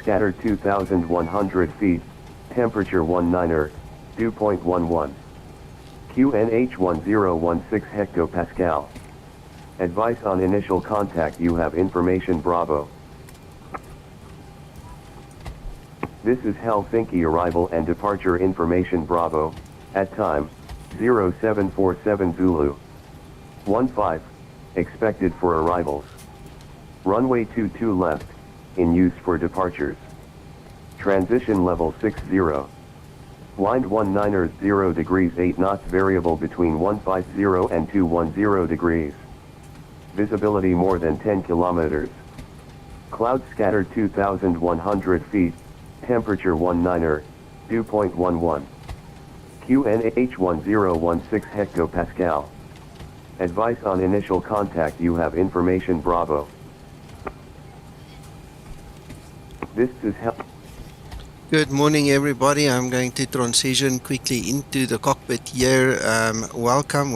scatter 2,100 feet, temperature 19er, dew point 11. QNH 1016 hectopascal. Advice on initial contact, you have information Bravo. This is Helsinki arrival and departure information Bravo, at time, 0747 Zulu. 15, expected for arrivals. Runway 22 left, in use for departures. Transition level 60. Wind 19er 0 degrees 8 knots, variable between 150 and 210 degrees. Visibility more than 10 kilometers. Cloud scatter 2,100 feet, temperature 19er, dew point 11. QNH 1016 hectopascal. Advice on initial contact, you have information Bravo. This is Good morning, everybody. I'm going to transition quickly into the cockpit here. Welcome,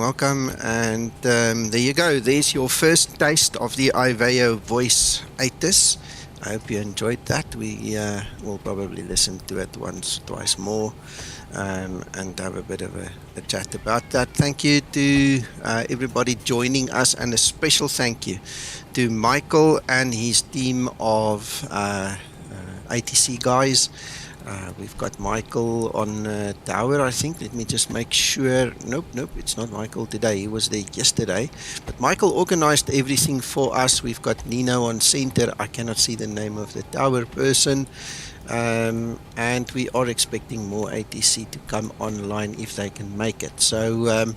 and there you go. There's your first taste of the IVAO Voice ATIS. I hope you enjoyed that. We will probably listen to it once, twice more, and have a bit of a chat about that. Thank you to everybody joining us, and a special thank you to Michael and his team of ATC guys. We've got Michael on tower, I think. Let me just make sure. Nope, it's not Michael today. He was there yesterday. But Michael organized everything for us. We've got Nino on center. I cannot see the name of the tower person. And we are expecting more ATC to come online if they can make it. So,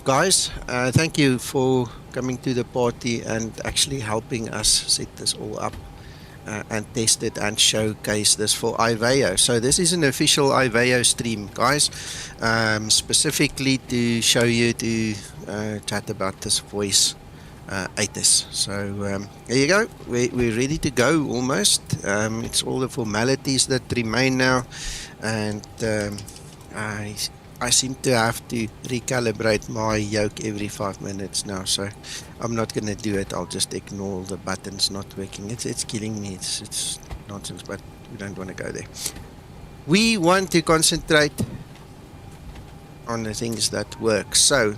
guys, thank you for coming to the party and actually helping us set this all up. And test it and showcase this for IVAO. So this is an official IVAO stream, guys, specifically to show you to chat about this Voice ATIS. So there you go. We're ready to go almost. It's all the formalities that remain now, and I seem to have to recalibrate my yoke every 5 minutes now, so I'm not going to do it. I'll just ignore the buttons not working. It's killing me. It's nonsense, but we don't want to go there. We want to concentrate on the things that work. So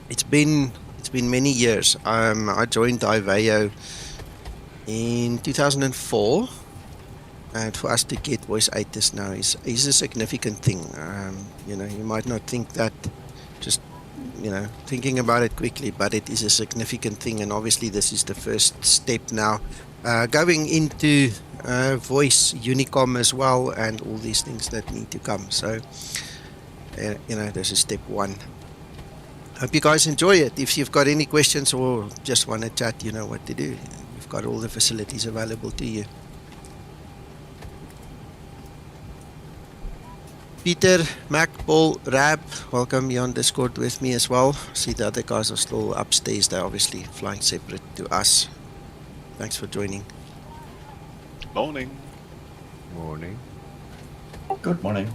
it's been many years. I joined IVAO in 2004. And for us to get Voice ATIS now is a significant thing. You know, you might not think that, just, you know, thinking about it quickly, but it is a significant thing. And obviously this is the first step now, going into voice Unicom as well, and all these things that need to come. So, you know, this is step one. Hope you guys enjoy it. If you've got any questions or just want to chat, you know what to do. We've got all the facilities available to you. Peter, Mac, Paul, Rab, welcome. You're on Discord with me as well. See, the other guys are still upstairs. They're obviously flying separate to us. Thanks for joining. Morning. Morning. Good morning.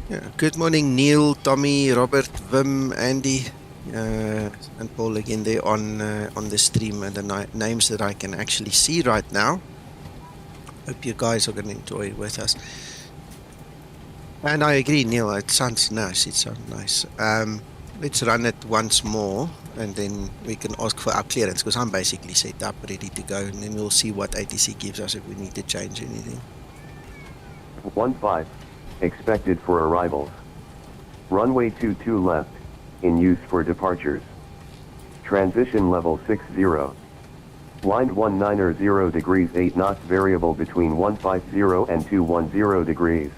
Yeah, good morning, Neil, Tommy, Robert, Wim, Andy, and Paul again there on the stream, and the names that I can actually see right now. Hope you guys are going to enjoy it with us. And I agree, Neil, it sounds nice. It sounds nice. Let's run it once more, and then we can ask for our clearance, because I'm basically set up, ready to go, and then we'll see what ATC gives us if we need to change anything. 15, expected for arrivals. Runway 22 left, in use for departures. Transition level 60. Wind 19er 0 degrees 8 knots, variable between 150 and 210 degrees.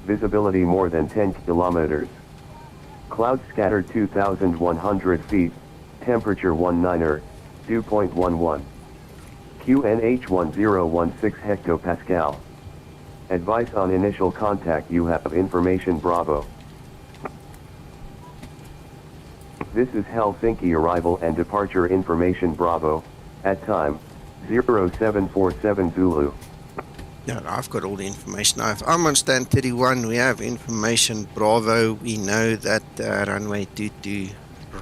Visibility more than 10 kilometers. Cloud scatter 2,100 feet, temperature 19er, dew point 11. QNH 1016 hectopascal. Advice on initial contact, you have information Bravo. This is Helsinki arrival and departure information Bravo, at time, 0747 Zulu. Yeah, I've got all the information. I'm on stand 31. We have information Bravo. We know that runway 22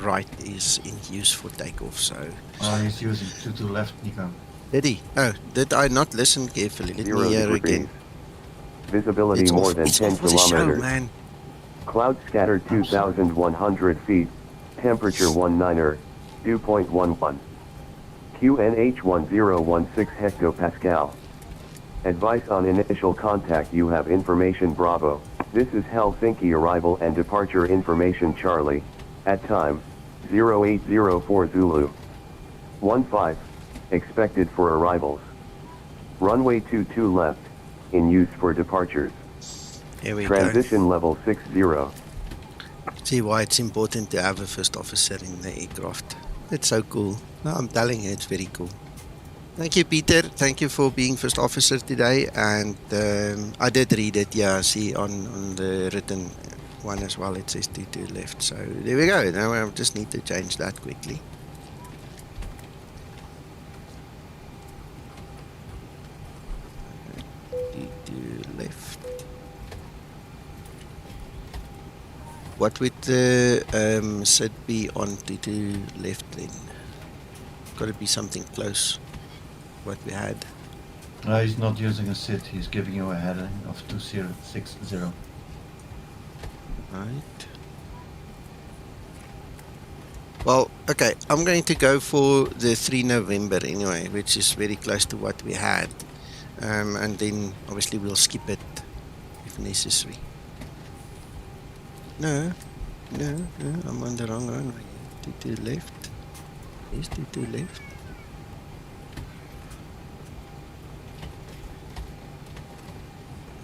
right is in use for takeoff. So He's using 22 left, Nico. Did he? Oh, did I not listen carefully? Let 0 me hear degrees. again. Visibility It's more off, than it's 10 off for the show, kilometers. man. Cloud scattered 2,100 feet. Temperature 19er, 2.11. QNH 1016 hectopascal. Advice on initial contact. You have information Bravo. This is Helsinki arrival and departure information Charlie. At time, 0804 Zulu. 15. Expected for arrivals. Runway 22 left. In use for departures. Here we Transition level 60. go. See why it's important to have a first officer in the aircraft. It's so cool. No, I'm telling you, it's very cool. Thank you, Peter. Thank you for being first officer today. And I did read it, yeah, see on the written one as well. It says 22 left. So there we go. Now I just need to change that quickly. Left. What would the SID be on 22 left then? Got to be something close what we had. No, he's not using a SID, he's giving you a heading of 2060. Right. Well, okay, I'm going to go for the 3 November anyway, which is very close to what we had. And then obviously we'll skip it if necessary. No, I'm on the wrong runway. 22 left. Yes, 22 left.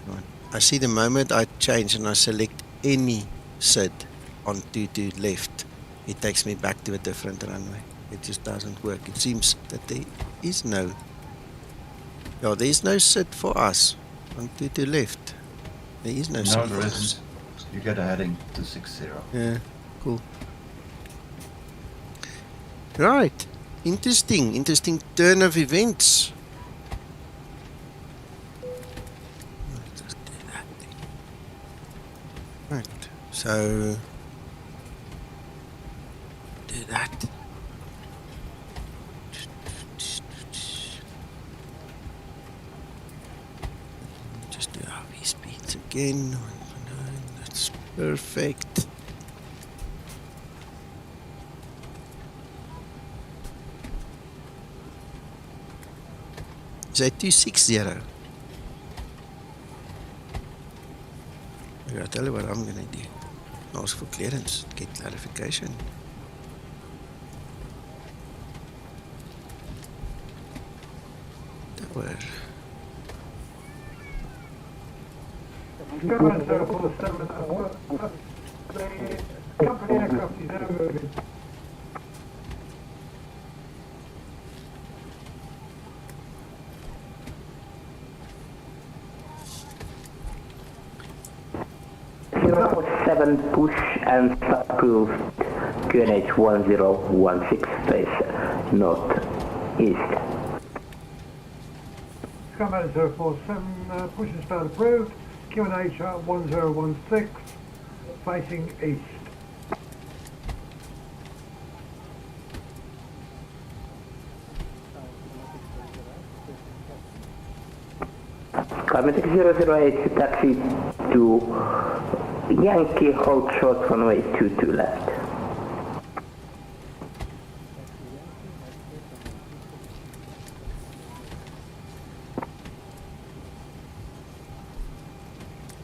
Right. I see the moment I change and I select any SID on 22 left, it takes me back to a different runway. It just doesn't work. It seems that there is no... Yeah, there is no SID for us on 22 left. There is no SID. No, there isn't. You get a heading 260. Yeah, cool. Right. Interesting turn of events. Let's just do that then. Right, so do that. Just do RV speeds again. 119, that's perfect. Is that 260? I'll tell you what I'm gonna do. Ask for clearance, get clarification. Tower. Skymatix VA Flight. The company aircraft is now moving. Seven push and approved QNH 1016 face northeast. Skymatix VA Flight, push and start approved. QNH 1016 facing east. Skymatix 008 taxi to Yankee, hold short runway 22 left.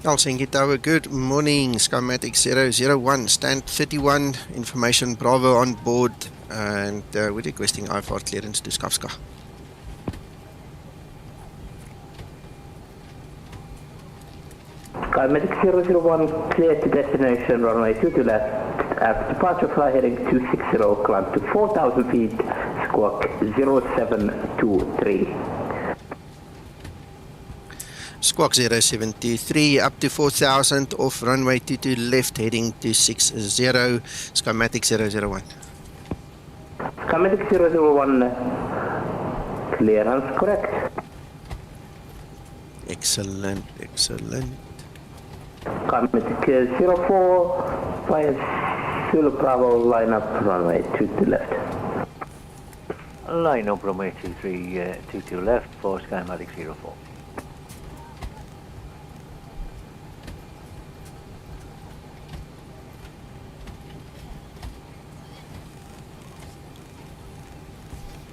Helsinki Tower, good morning. Skymatix 001, stand 31, information Bravo on board, and we're requesting IVAO clearance to Skavska. Skymatix 001, clear to destination, runway 22 left. After departure, fly heading 260, climb to 4,000 feet, squawk 0723. Squawk 0723, up to 4,000, off runway 22 left, heading to 60, Skymatix 001. Skymatix 001, clearance correct. Excellent. Skymatix 04, via Zulu Bravo, line up runway 22 left. Line up runway 2322 left for Skymatix 04.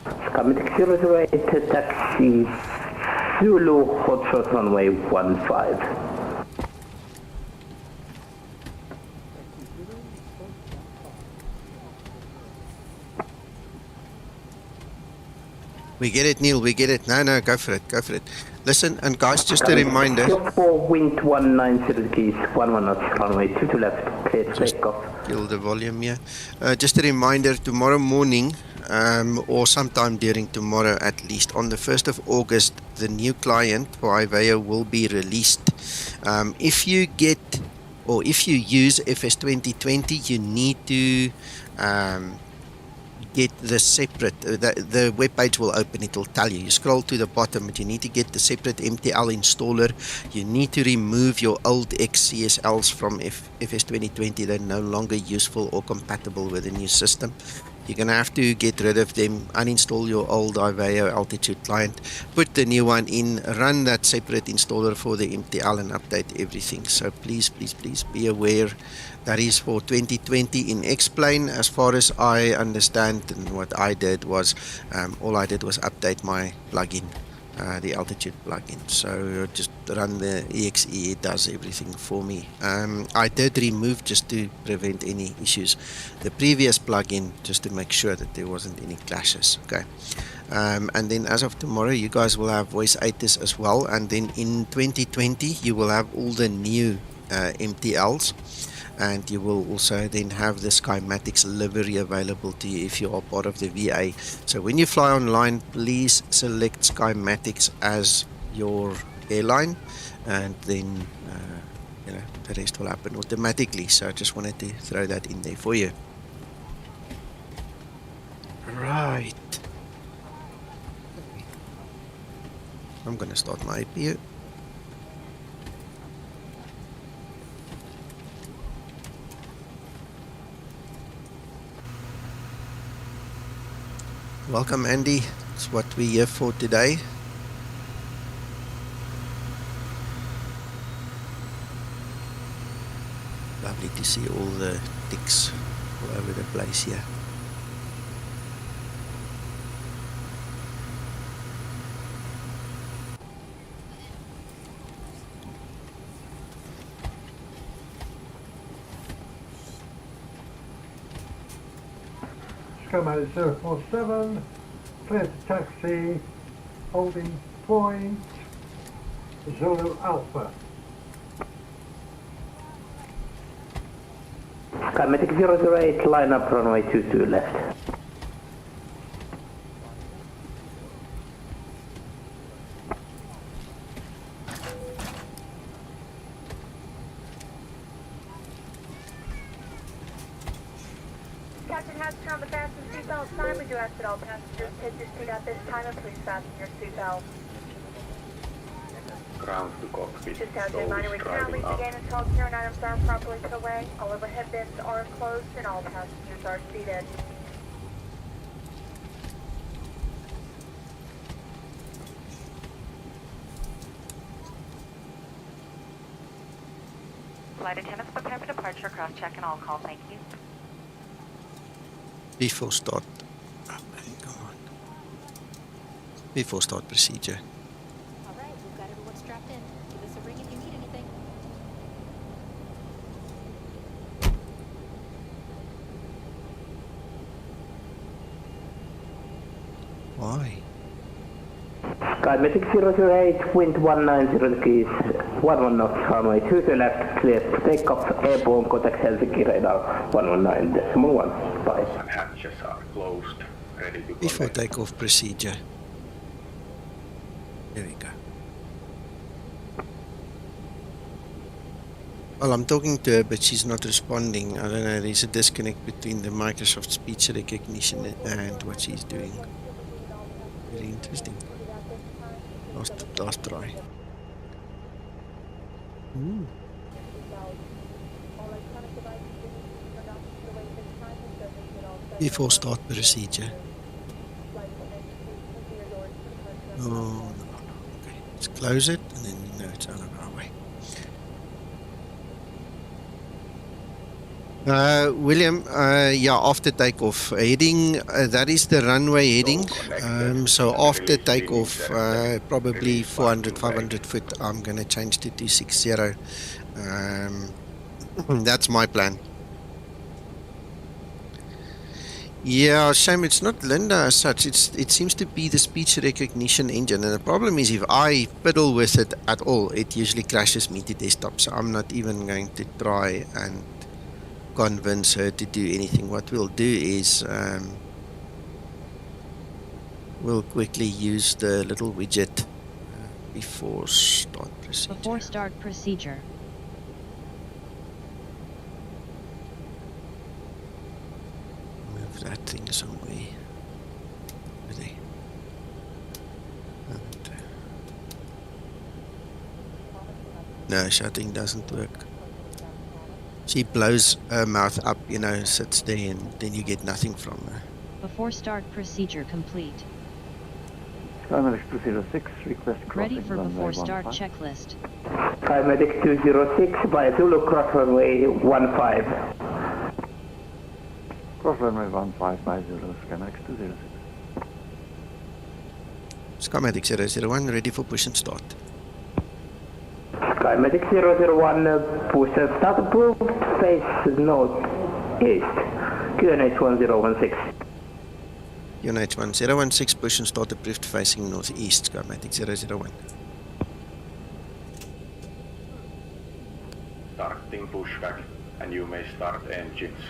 Skymatix 008 taxi Zulu hotshot runway 15. We get it, Neil, we get it. No, go for it, go for it. Listen, and guys, just a reminder. 4 wind 190 degrees, 11 knots, runway 22 left, clear to take off. Kill the volume here. Just a reminder, tomorrow morning, or sometime during tomorrow at least, on the 1st of August, the new client for IVAO will be released. If you get, or if you use FS 2020, you need to get the separate, the web page will open, it will tell you. You scroll to the bottom, but you need to get the separate MTL installer. You need to remove your old XCSLs from FS 2020. They're no longer useful or compatible with the new system. You're going to have to get rid of them, uninstall your old IVAO altitude client, put the new one in, run that separate installer for the MTL and update everything. So please be aware. That is for 2020 in X-Plane. As far as I understand, and what I did was, all I did was update my plugin, the altitude plugin. So just run the exe, it does everything for me. I did remove, just to prevent any issues, the previous plugin, just to make sure that there wasn't any clashes. Okay. And then as of tomorrow, you guys will have Voice ATIS as well. And then in 2020, you will have all the new MTLs. And you will also then have the Skymatix livery available to you if you are part of the VA. So when you fly online, please select Skymatix as your airline, and then you know, the rest will happen automatically. So I just wanted to throw that in there for you. Right. I'm going to start my APU. Welcome, Andy. That's what we're here for today. Lovely to see all the ticks all over the place here. Skymatix 047, clear to taxi, holding point, Zulu Alpha. Skymatix 008, line up runway 22 left. Captain has turned the fasten seatbelt sign. We do ask that all passengers take your seat at this time and please fasten your seatbelt. Ground to cockpit. Just as a reminder, we cannot leave again until carrying items are properly put away. All overhead bins are closed and all passengers are seated. Flight attendants prepare for departure, cross-check and all call, thank you. Before start, before start procedure. All right, we've got everyone strapped in. Give us a ring if you need anything. Why? Skymatix 008, wind 190 degrees, 11 knots, runway 22 left, clear to take off, airborne, contact Helsinki radar 119.15. Hatches are closed, ready to Before connect. takeoff procedure. There we go. Well, I'm talking to her, but she's not responding. I don't know, there's a disconnect between the Microsoft speech recognition and what she's doing. Very interesting. Last try. Before start procedure. Oh, no. Okay, let's close it and then we know it's out of our way. William, yeah, after takeoff heading, that is the runway heading. So after takeoff, probably 400, 500 foot, I'm going to change to 260. That's my plan. Yeah, shame it's not Linda as such. It seems to be the speech recognition engine, and the problem is if I fiddle with it at all, it usually crashes me to desktop. So I'm not even going to try and convince her to do anything. What we'll do is we'll quickly use the little widget before start procedure. Before start procedure. Move that thing somewhere. Over there. And, no, shutting doesn't work. She blows her mouth up, you know, sits there, and then you get nothing from her. Before start procedure complete. Skymatix 206, request crossing Ready for before start checklist. Skymatix 206 by Zulu cross runway 15. Cross runway 15 by Zulu, Skymatix 206. Skymatix 001, ready for push and start. Skymatix 001, push and start approved, face northeast. QNH 1016. UNH 1016, push and start approved facing northeast, Skymatix 001. Starting pushback, and you may start engines.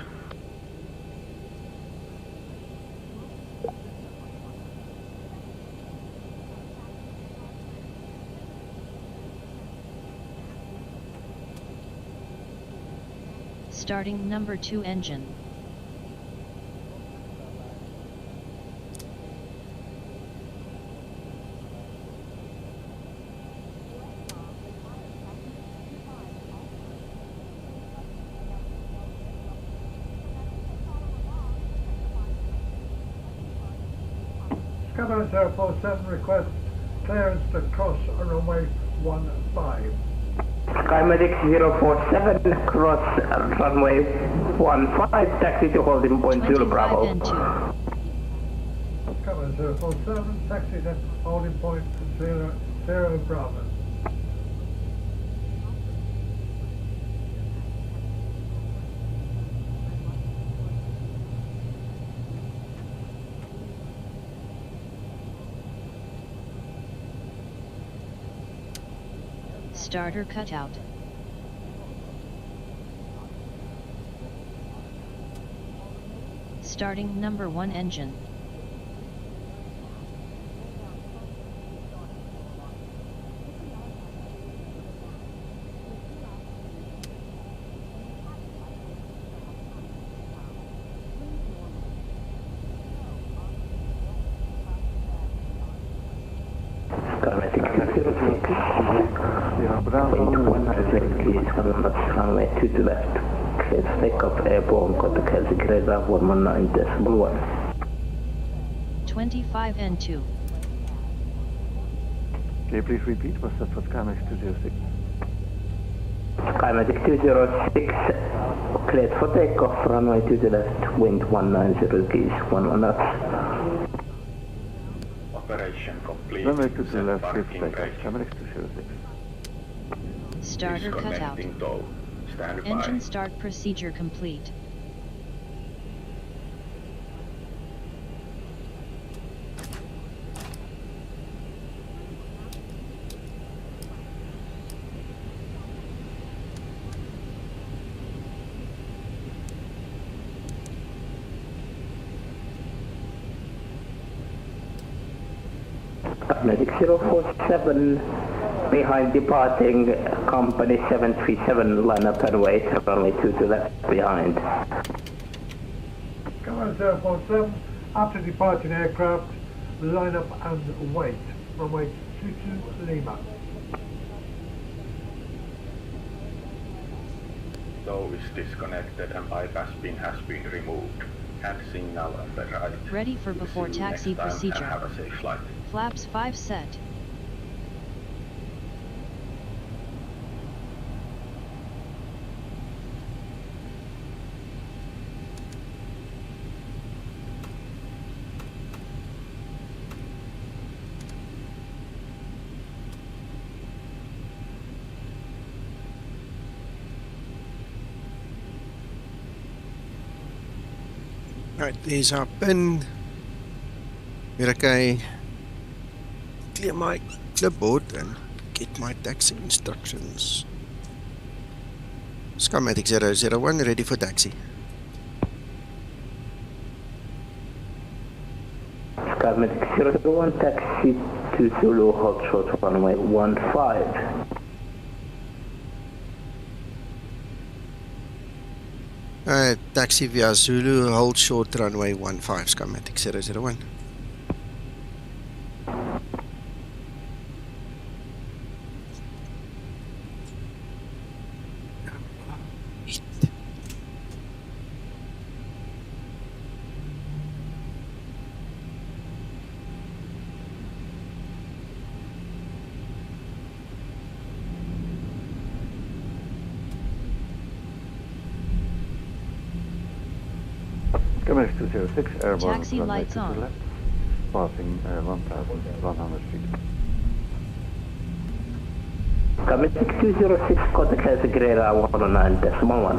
Starting number 2 engine. Skymatix 047 request clearance to cross runway 15. Skymatix 047, cross runway 15, taxi to holding point Zulu Bravo. Skymatix 047, taxi to holding point 00 Bravo. Starter cutout. Starting number 1 engine. Skymatix 206. Point 100 please, runway 2 to left. Clear takeoff airborne, contact Helsinki radar 119.1. 25 N2. Can you please repeat? Was that for Skymatix 206? Skymatix 206, cleared for takeoff, runway 2 to left, wind 190 degrees, 11 knots. Operation complete. Runway 2 to Set left, clear parking for takeoff, brake. Skymatix 206. Starter cutout. Disconnecting tow. Stand by. Engine start procedure complete. Skymatix 047, behind departing company 737, line up and wait, runway 2 to left behind. Skymatix 047, after departing aircraft, line up and wait, runway 22 Lima. Tow is disconnected and bypass pin has been removed. Hand signal on the right. Ready for before See you taxi next time and procedure. have a safe flight. Flaps 5 set. Right, there's our pin. Okay, clear my clipboard and get my taxi instructions. Skymatix 001 ready for taxi. Skymatix 001 taxi to Zulu, hold short runway 15. Taxi via Zulu, hold short runway 15, Skymatix 001. Skymatix 206, airborne Taxi runway lights 2 to on. left, passing 1,100 feet. Skymatix 206, contact Helsinki-Vantaa 109.1.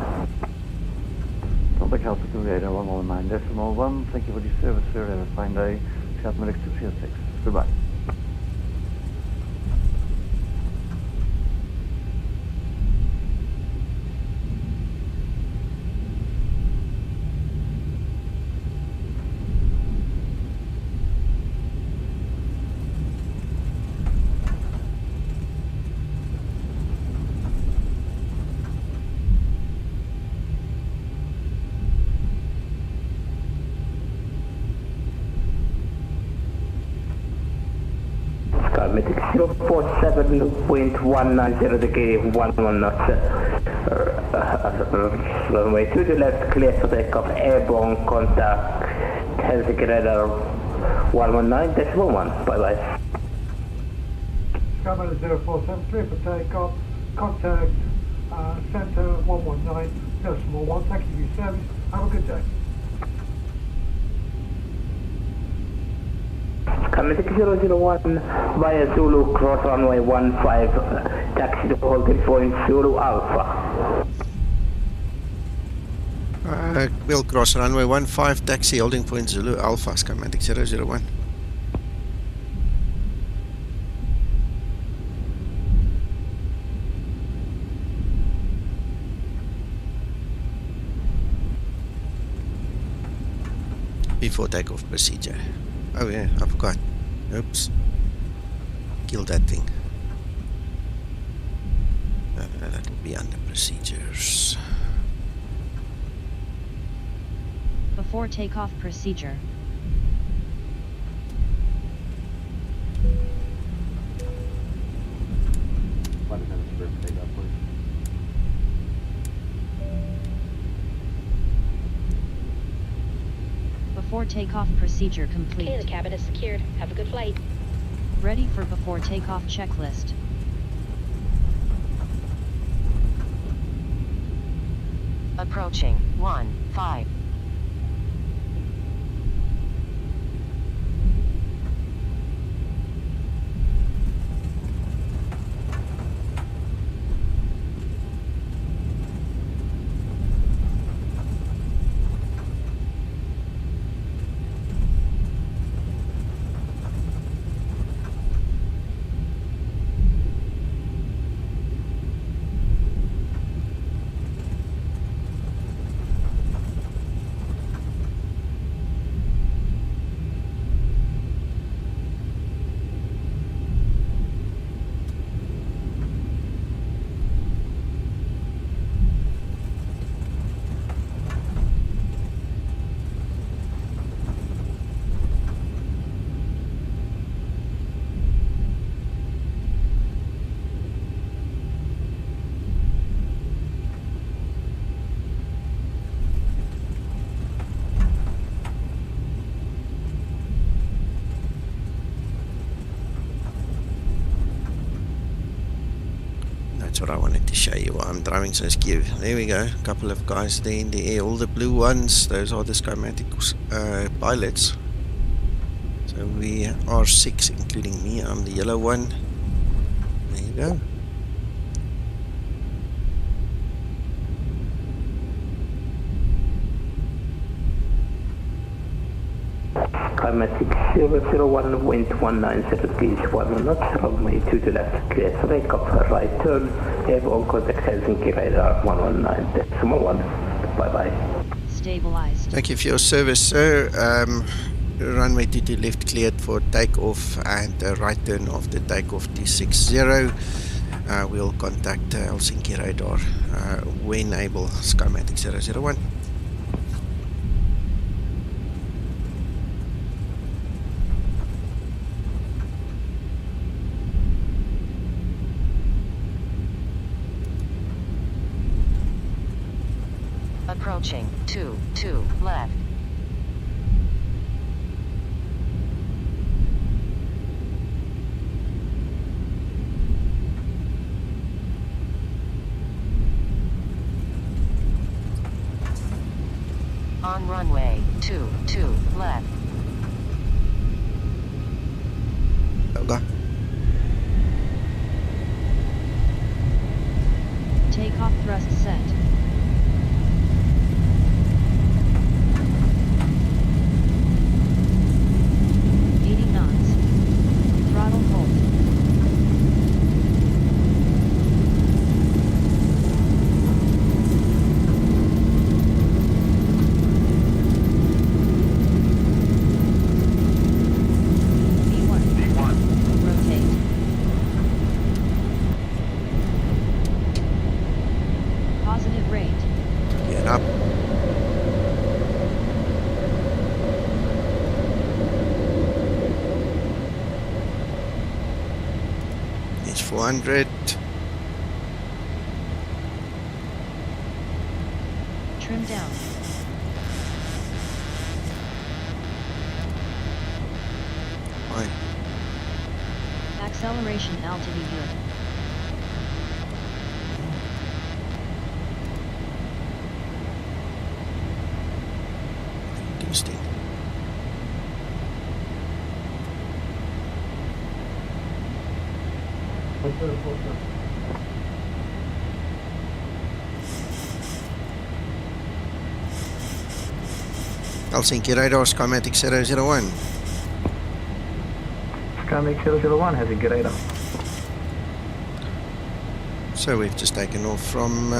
Contact Helsinki-Vantaa 109.1. Thank you for your service, sir. Have a fine day. Skymatix 206. Goodbye. Skymatix 047.190 degree 11 knots. Runway 2 to left, clear for takeoff, airborne contact Helsinki-Vantaa 119.1. Bye bye. Skymatix 0473 for takeoff. Contact Center 119.1. Thank you for your service. Have a good day. Skymatix 001 via Zulu, cross runway 15, taxi to holding point Zulu Alpha. We'll cross runway 15, taxi holding point Zulu Alpha, Skymatix 001. Before takeoff procedure. Oh yeah, I forgot. Oops. Kill that thing. That will be under procedures. Before takeoff procedure. Before takeoff procedure complete. Okay, the cabin is secured. Have a good flight. Ready for before takeoff checklist. Approaching 15. what I wanted to show you while I'm driving, so skew. There we go, a couple of guys there in the air, all the blue ones, those are the Skymatix pilots. So we are 6, including me, I'm the yellow one. There you go. Skymatix 001, wind 190 degrees, 1 knot, runway 22 left, clear to take off, right turn, have on contact Helsinki radar 119.1, bye bye. Stabilized. Thank you for your service, sir. Runway 22 left cleared for takeoff and right turn after takeoff to 60. We'll contact Helsinki radar when able, Skymatix 001. Approaching 2 left. On runway 2 left. Okay. Takeoff thrust set. It's 400. Trim down. Fine. Acceleration altitude good. Interesting. Helsinki radar, Skymatix 001. Skymatix 001, Helsinki radar. So we've just taken off from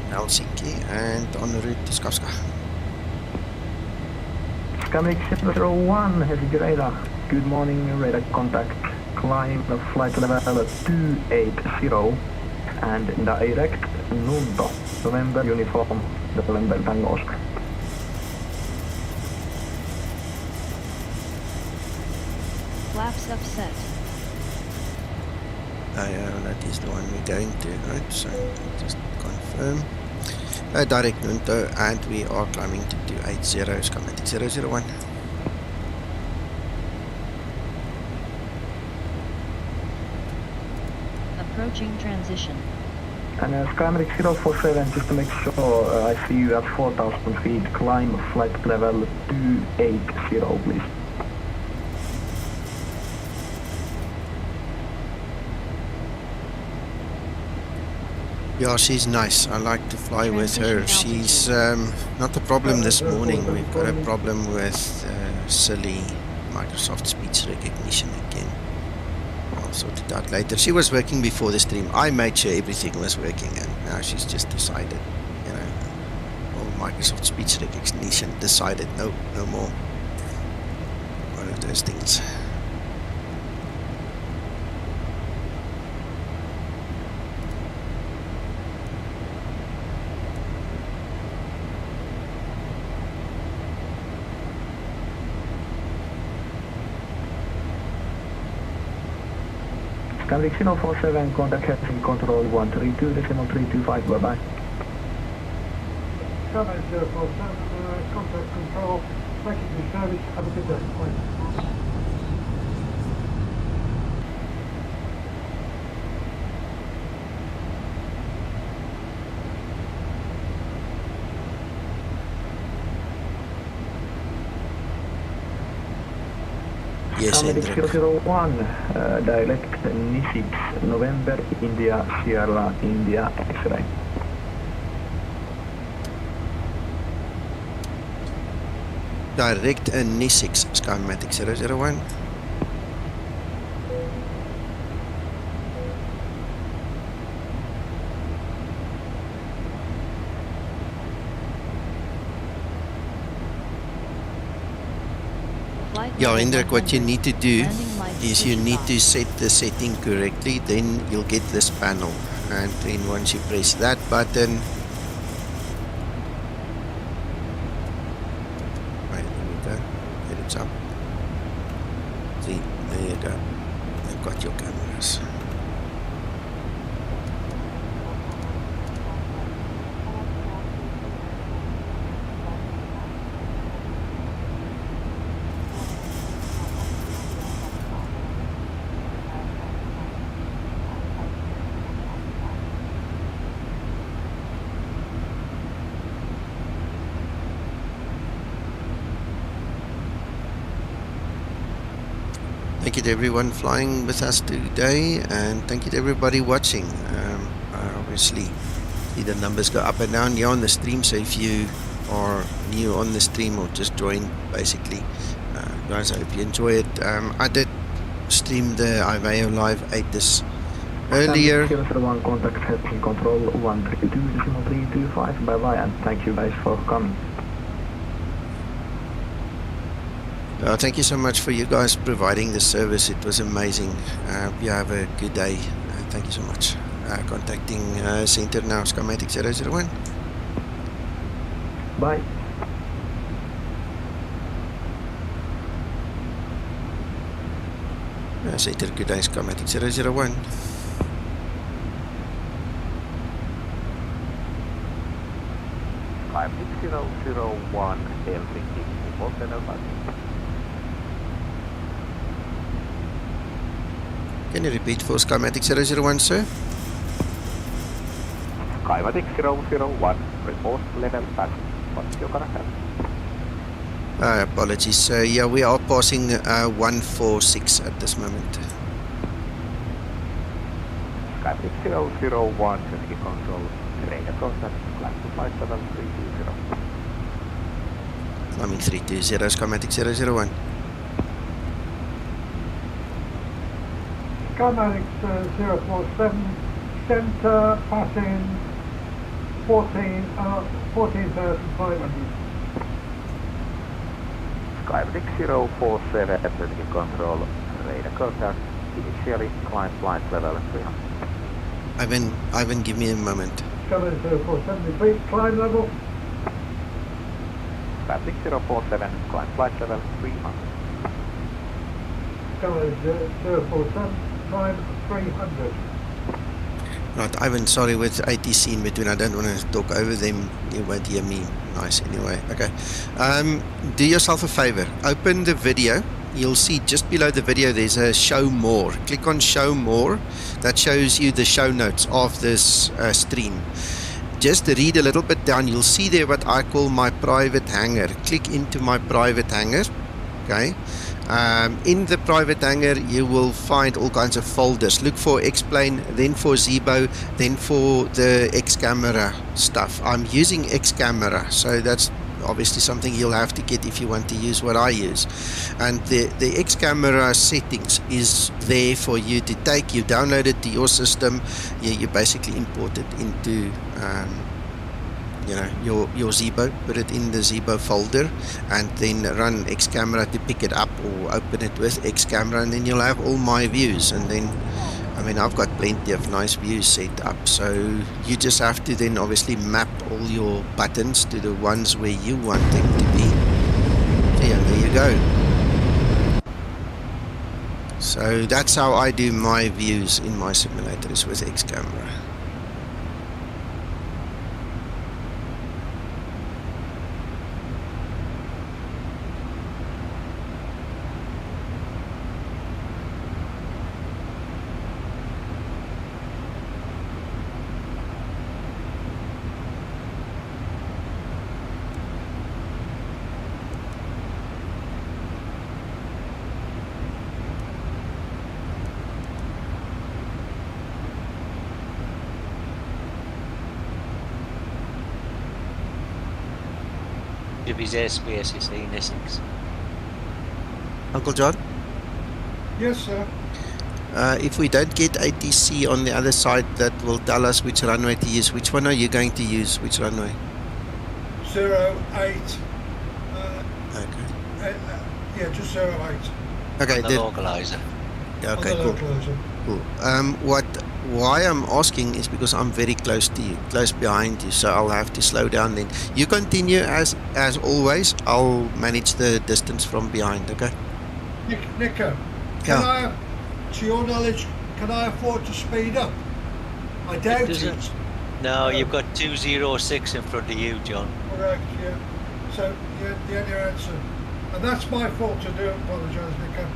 Helsinki and on the route to Skavska. Skymatix 001, Helsinki radar. Good morning, radar contact. Climb flight level 280 and direct NUNTO, November uniform, November Tango Oscar. Flaps upset. That is the one we're going to, right? So just confirm. Direct NUNTO, and we are climbing to 280, Skymatix 001. Approaching transition. And Skymatix 047, just to make sure, I see you at 4,000 feet, climb flight level 280, please. Yeah, she's nice. I like to fly with her. She's not a problem this morning. We've got a problem with silly Microsoft speech recognition again. I'll sort it out later. She was working before the stream. I made sure everything was working, and now she's just decided, you know, all Microsoft speech recognition decided no more. One of those things. Skymatix 047, contact Helsinki control 132.325, bye-bye. Skymatix 047, contact control, thank you for your service, have a good day. Bye. Yes, Skymatix Hendrik. 001, direct NISIX, November, India, Sierra, India, X-ray. Direct and NISIX, Skymatix 001. Yeah, Hendrik, what you need to do is you need to set the setting correctly, then you'll get this panel. And then once you press that button, right, there we go, get it up. See, there you go, you've got your cameras. Thank you to everyone flying with us today, and thank you to everybody watching. I obviously see the numbers go up and down here on the stream, so if you are new on the stream or just joined, basically, guys, I hope you enjoy it. I did stream the IVAO live ATIS earlier. 001 contact setting control 132.325, bye bye, and thank you guys for coming. Thank you so much for you guys providing the service. It was amazing. You have a good day. Thank you so much. Contacting center now, Skymatix 001. Bye. Center, good day, Skymatix 001. Skymatix 001, Helsinki, Vantaa. Can you repeat for Skymatix 001, sir? Skymatix 001, report level pass. What's your contact? Apologies. Yeah, we are passing 146 at this moment. Skymatix 001, Helsinki control, radar contact, climb to 5730. Climbing 320, Skymatix 001. Skymatix 047, center passing 14,500. Skymatix 047, Helsinki control, radar contact, initially climb flight level 300. Ivan, give me a moment. Skymatix 047, repeat, climb level. Skymatix 047, climb flight level 300. Skymatix 047, climb 300. Right, Ivan, sorry, with ATC in between, I don't want to talk over them. You won't hear me nice anyway. Okay. Do yourself a favor. Open the video. You'll see just below the video there's a show more. Click on show more. That shows you the show notes of this stream. Just read a little bit down. You'll see there what I call my private hangar. Click into my private hangar. Okay. In the private hangar you will find all kinds of folders. Look for X-Plane, then for Zibo, then for the X-Camera stuff. I'm using X-Camera, so that's obviously something you'll have to get if you want to use what I use. And the X-Camera settings is there for you to take. You download it to your system. You basically import it into your Zibo, put it in the Zibo folder, and then run X-Camera to pick it up, or open it with X-Camera, and then you'll have all my views. And then, I mean, I've got plenty of nice views set up, so you just have to then obviously map all your buttons to the ones where you want them to be. So yeah, there you go. So that's how I do my views in my simulators with X-Camera. Ndb's airspace is the NISIX. Uncle John? Yes, sir. If we don't get ATC on the other side, that will tell us which runway to use. Which one are you going to use? Which runway? 08. Okay. Yeah, just 08. Okay. The localizer. Okay, cool. Cool. Why I'm asking is because I'm very close to you, close behind you, so I'll have to slow down then. You continue as always. I'll manage the distance from behind, okay? Nico, to your knowledge, can I afford to speed up? I doubt it. No, you've got 206 in front of you, John. Correct, yeah. So, the only answer. And that's my fault, I do apologise, Nico.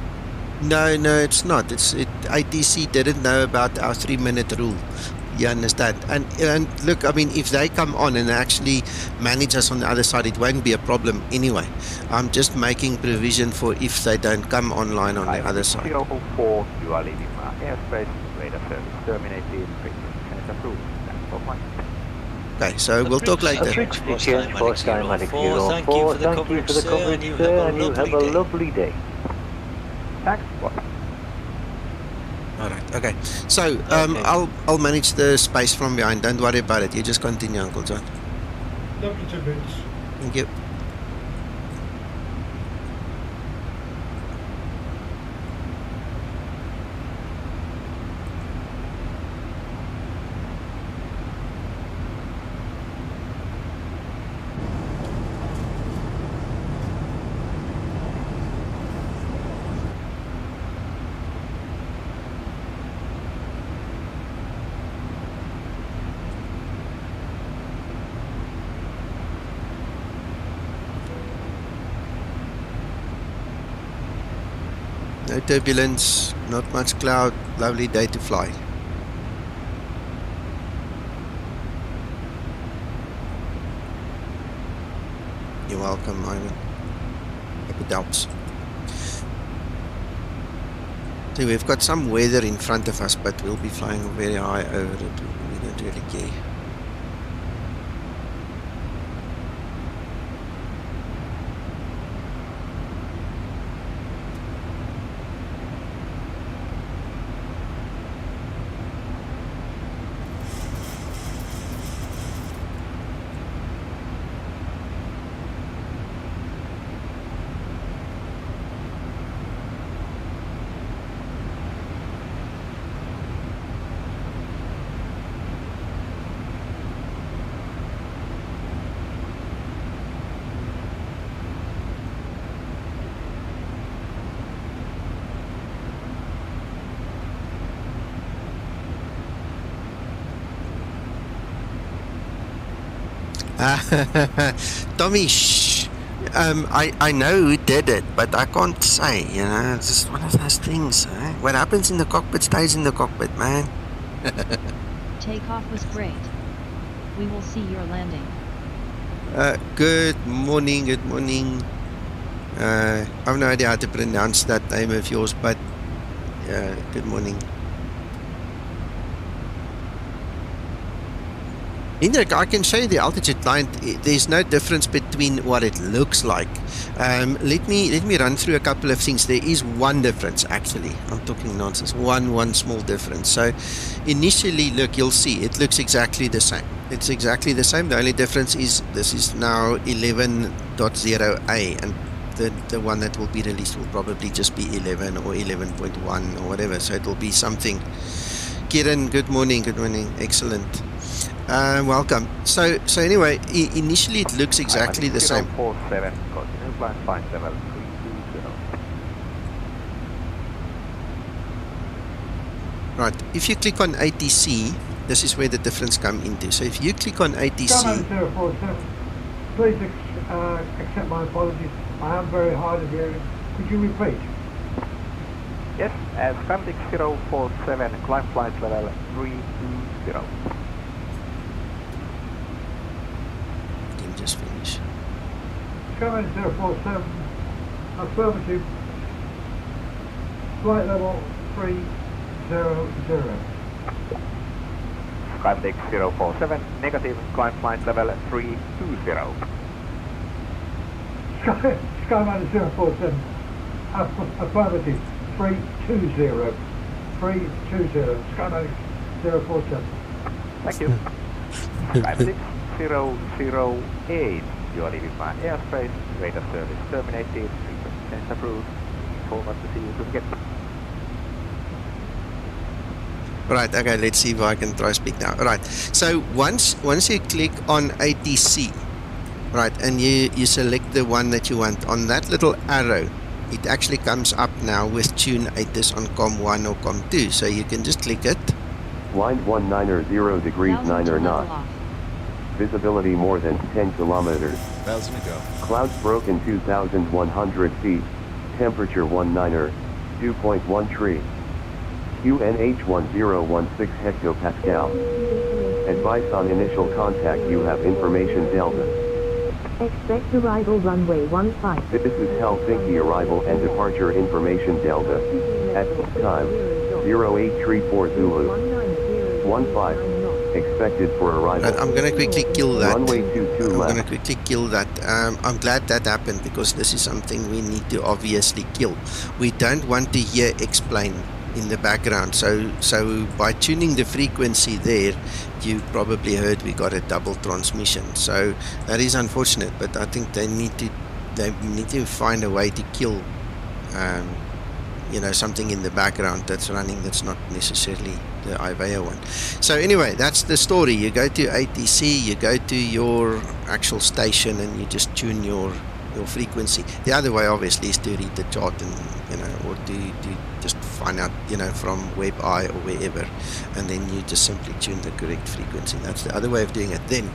No, it's not. ATC didn't know about our 3-minute rule. You understand? And look, I mean, if they come on and actually manage us on the other side, it won't be a problem anyway. I'm just making provision for if they don't come online on the other side. 04, you are leaving airspace, radar service terminated, frequency approved. That's all fine. Okay, so we'll talk later. Approach for Skymatix 04. Thank you for the coverage, sir, and you have a lovely day. Thanks. Alright, okay. So, I'll manage the space from behind. Don't worry about it. You just continue, Uncle John. Lovely to meet you. Thank you. No turbulence, not much cloud, lovely day to fly. You're welcome, Ivan. Hope it helps. So we've got some weather in front of us, but we'll be flying very high over it. We don't really care. Tommy, shh. I know who did it, but I can't say, you know, it's just one of those things, eh? What happens in the cockpit stays in the cockpit, man. Takeoff was great. We will see your landing. Good morning, good morning. I have no idea how to pronounce that name of yours, but good morning. Indrek, I can show you the altitude line. There's no difference between what it looks like. Let me run through a couple of things. There is one difference, actually. I'm talking nonsense. One small difference. So initially, look, you'll see it looks exactly the same. It's exactly the same. The only difference is this is now 11.0A, and the one that will be released will probably just be 11 or 11.1 or whatever. So it will be something. Kieran, good morning. Good morning. Excellent. Welcome. So anyway, initially it looks exactly the same. 047, continue flight flight level 320. Right, if you click on ATC, this is where the difference comes into. So if you click on ATC... 047, please accept my apologies. I am very hard of hearing. Could you repeat? Yes, Skymatix 047, climb flight level 320. Just finish. Skymatix 047, affirmative, flight level 300. Skymatix 047, negative, climb flight level 320. Skymatix 047. Affirmative. 320. 320. Skymatix 047. Thank you. Skymatix 008. You are leaving my airspace. Radar service terminated. Frequency approved. Forward to see you to get. Right, okay, let's see if I can try speak now. Right, so once you click on ATC, right, and you select the one that you want, on that little arrow, it actually comes up now with tune ATIS on COM1 or COM2, so you can just click it. Wind 190 degrees 9 or not. Visibility more than 10 kilometers. 1,000 to go. Clouds broken 2,100 feet. Temperature 19, 2.13. QNH 1016 hectopascal. Advice on initial contact, you have information Delta. Expect arrival runway 15. This is Helsinki arrival and departure information Delta. At time, 0834 Zulu. 15. Expected for arrival. I'm going to quickly kill that. Runway 22 left. I'm going to quickly kill that. I'm glad that happened because this is something we need to obviously kill. We don't want to hear explain in the background, so by tuning the frequency there, you probably heard we got a double transmission, so that is unfortunate, but I think they need to find a way to kill you know, something in the background that's running that's not necessarily the IVAO one. So anyway, that's the story. You go to ATC, you go to your actual station, and you just tune your frequency. The other way obviously is to read the chart and, you know, or to just find out, you know, from WebEye or wherever, and then you just simply tune the correct frequency. That's the other way of doing it. Then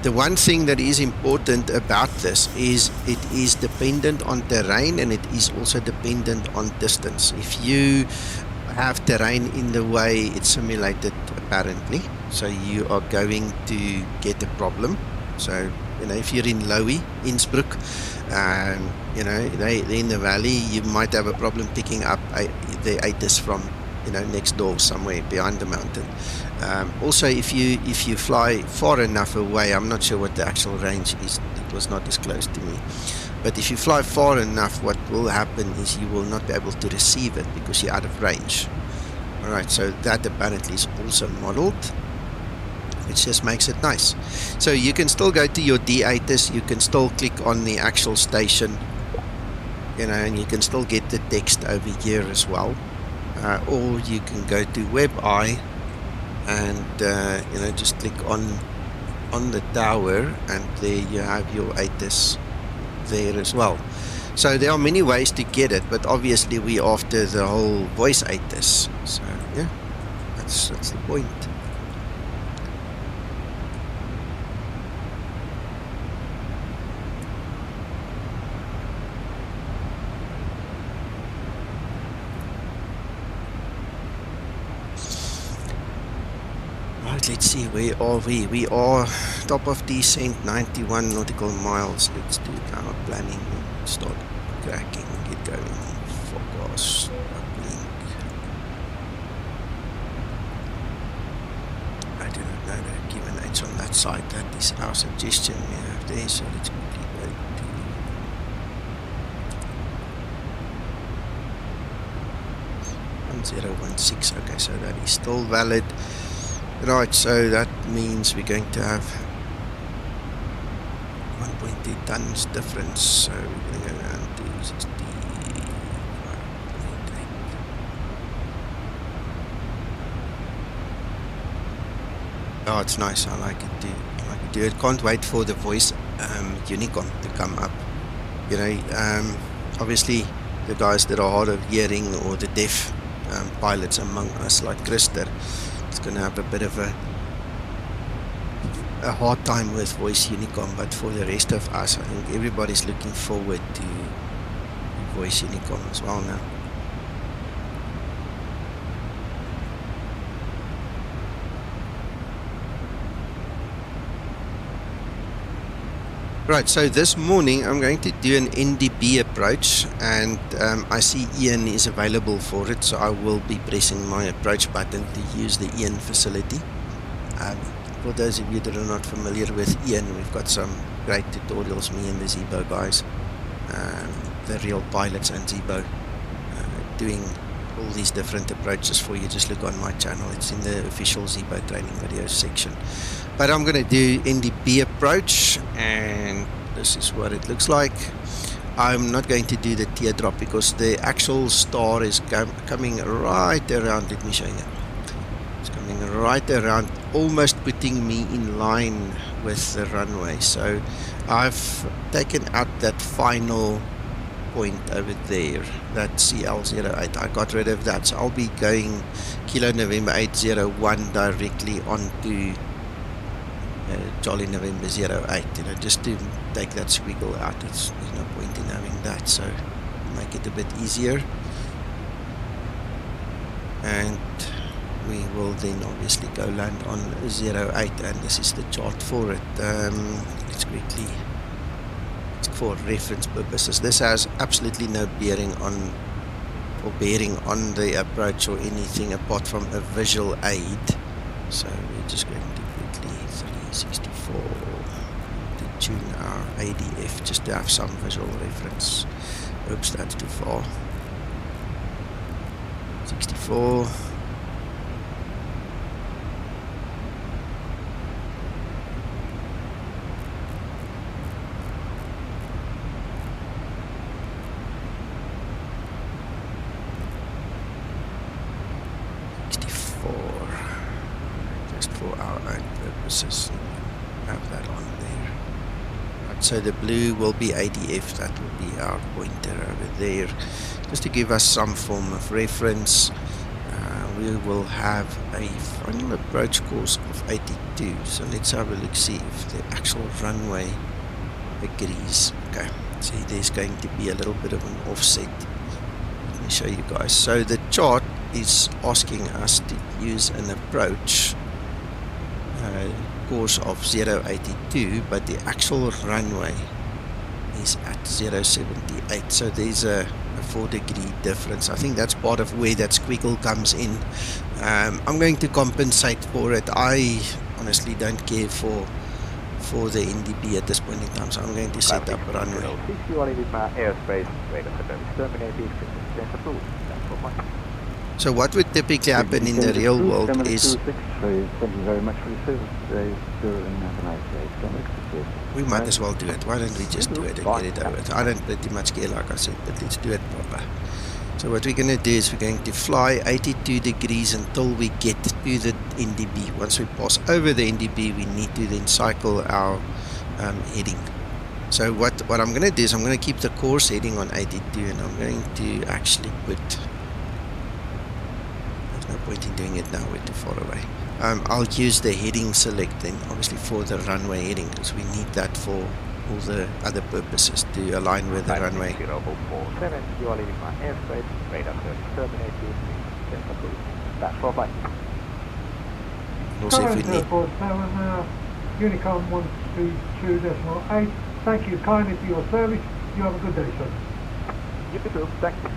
the one thing that is important about this is it is dependent on terrain, and it is also dependent on distance. If you have terrain in the way it's simulated apparently, so you are going to get a problem. So, you know, if you're in Lowy, Innsbruck, you know, they're in the valley, you might have a problem picking up the ATIS from, you know, next door somewhere behind the mountain. Also, if you fly far enough away, I'm not sure what the actual range is, it was not disclosed to me, but if you fly far enough, what will happen is you will not be able to receive it because you're out of range. Alright, so that apparently is also modeled, which just makes it nice. So you can still go to your D-ATIS, you can still click on the actual station, you know, and you can still get the text over here as well. Or you can go to WebEye and you know, just click on the tower, and there you have your ATIS there as well. So there are many ways to get it, but obviously we after the whole voice ATIS. So yeah, that's the point. Right, let's see, where are we? We are top of descent, 91 nautical miles. Let's do our planning and start cracking, get going. Forecast, uplink. I do not know the given H on that side. That is our suggestion we have there, so let's quickly go to 1016. Okay, so that is still valid. Right, so that means we're going to have 1.2 tons difference, so we're going to go down to 60. Oh, it's nice. I like it too. I like it too. I can't wait for the voice Unicom to come up. You know, obviously the guys that are hard of hearing, or the deaf pilots among us, like Krister, it's going to have a bit of a hard time with voice Unicom, but for the rest of us, I think everybody's looking forward to voice Unicom as well now. Right, so this morning I'm going to do an Ndb approach, and I see Ian is available for it, so I will be pressing my approach button to use the Ian facility. For those of you that are not familiar with Ian, we've got some great tutorials, me and the Zebo guys. the real pilots and Zibo doing all these different approaches for you. Just look on my channel, it's in the official Zibo training videos section. But I'm going to do Ndb Approach, and this is what it looks like. I'm not going to do the teardrop because the actual star is coming right around. Let me show you. It's coming right around, almost putting me in line with the runway. So I've taken out that final point over there, that CL08. I got rid of that, so I'll be going Kilo November 801 directly onto Jolly November 08, you know, just to take that squiggle out. There's no point in having that, so make it a bit easier. And we will then obviously go land on 08, and this is the chart for it. Let's quickly, for reference purposes, this has absolutely no bearing on the approach or anything apart from a visual aid. So we're just going to quickly 364 to tune our ADF just to have some visual reference. Oops, that's too far. 64. Have that on there. Right, so the blue will be ADF, that will be our pointer over there, just to give us some form of reference. We will have a final approach course of 82, so let's have a look, see if the actual runway agrees. Okay, see, there's going to be a little bit of an offset. Let me show you guys. So the chart is asking us to use an approach course of 082, but the actual runway is at 078, so there's a 4-degree difference. I think that's part of where that squiggle comes in. I'm going to compensate for it. I honestly don't care for the Ndb at this point in time, so I'm going to set up a runway. So what would typically happen in the real world is we might as well do it. Why don't we just do it and get it over? I don't pretty much care, like I said, but let's do it proper. So what we're going to do is we're going to fly 82 degrees until we get to the Ndb. Once we pass over the Ndb, we need to then cycle our heading. So what I'm going to do is I'm going to keep the course heading on 82, and I'm going to actually put... no point in doing it now, we're too far away. I'll use the heading select then, obviously, for the runway heading, because we need that for all the other purposes to align with the runway. 047, you are leaving my airspace, radar search terminated, that's for flight. Also, if we need... Unicom 122.8, thank you kindly for your service. You have a good day, sir. You too, thank you.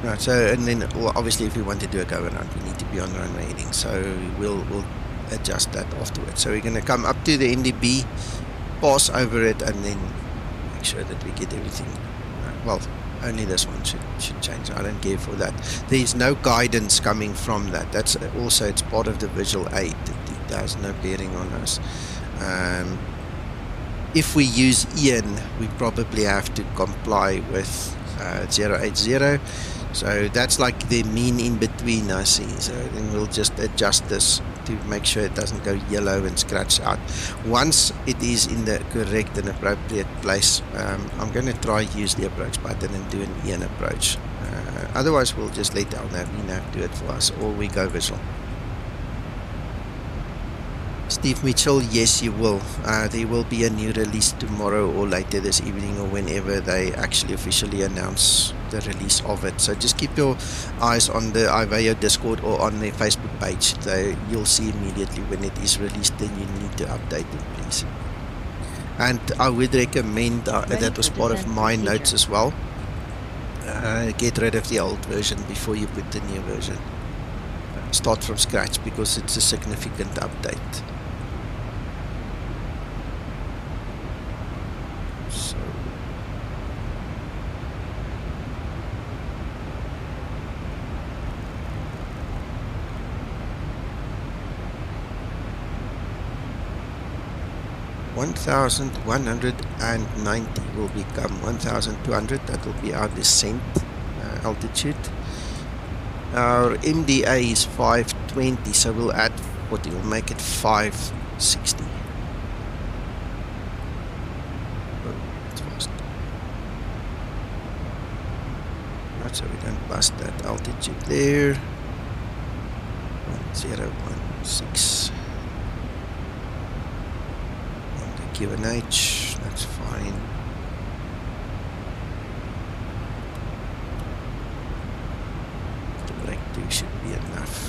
Right, so, and then, well, obviously, if we want to do a go around, we need to be on the runway heading, so we'll adjust that afterwards. So we're going to come up to the Ndb, pass over it, and then make sure that we get everything. Well, only this one should change. I don't care for that. There's no guidance coming from that. That's also, it's part of the visual aid. It has no bearing on us. If we use EN, we probably have to comply with 080. So that's like the mean in between, I see. So then we'll just adjust this to make sure it doesn't go yellow and scratch out. Once it is in the correct and appropriate place, I'm going to try use the approach button and do an EN approach. Otherwise, we'll just let our nav do it for us, or we go visual. Steve Mitchell, yes, you will. There will be a new release tomorrow or later this evening, or whenever they actually officially announce the release of it. So just keep your eyes on the IVAO Discord or on their Facebook page. You'll see immediately when it is released. Then you need to update it, please. And I would recommend, that was part of my notes as well, get rid of the old version before you put the new version. Start from scratch, because it's a significant update. 1,190 will become 1,200. That will be our descent altitude. Our MDA is 520, so we'll add 40. We'll make it 560. Oh, that's fast. Right, so we don't bust that altitude there. 1016. On the QNH, that's fine. The brake 2 should be enough.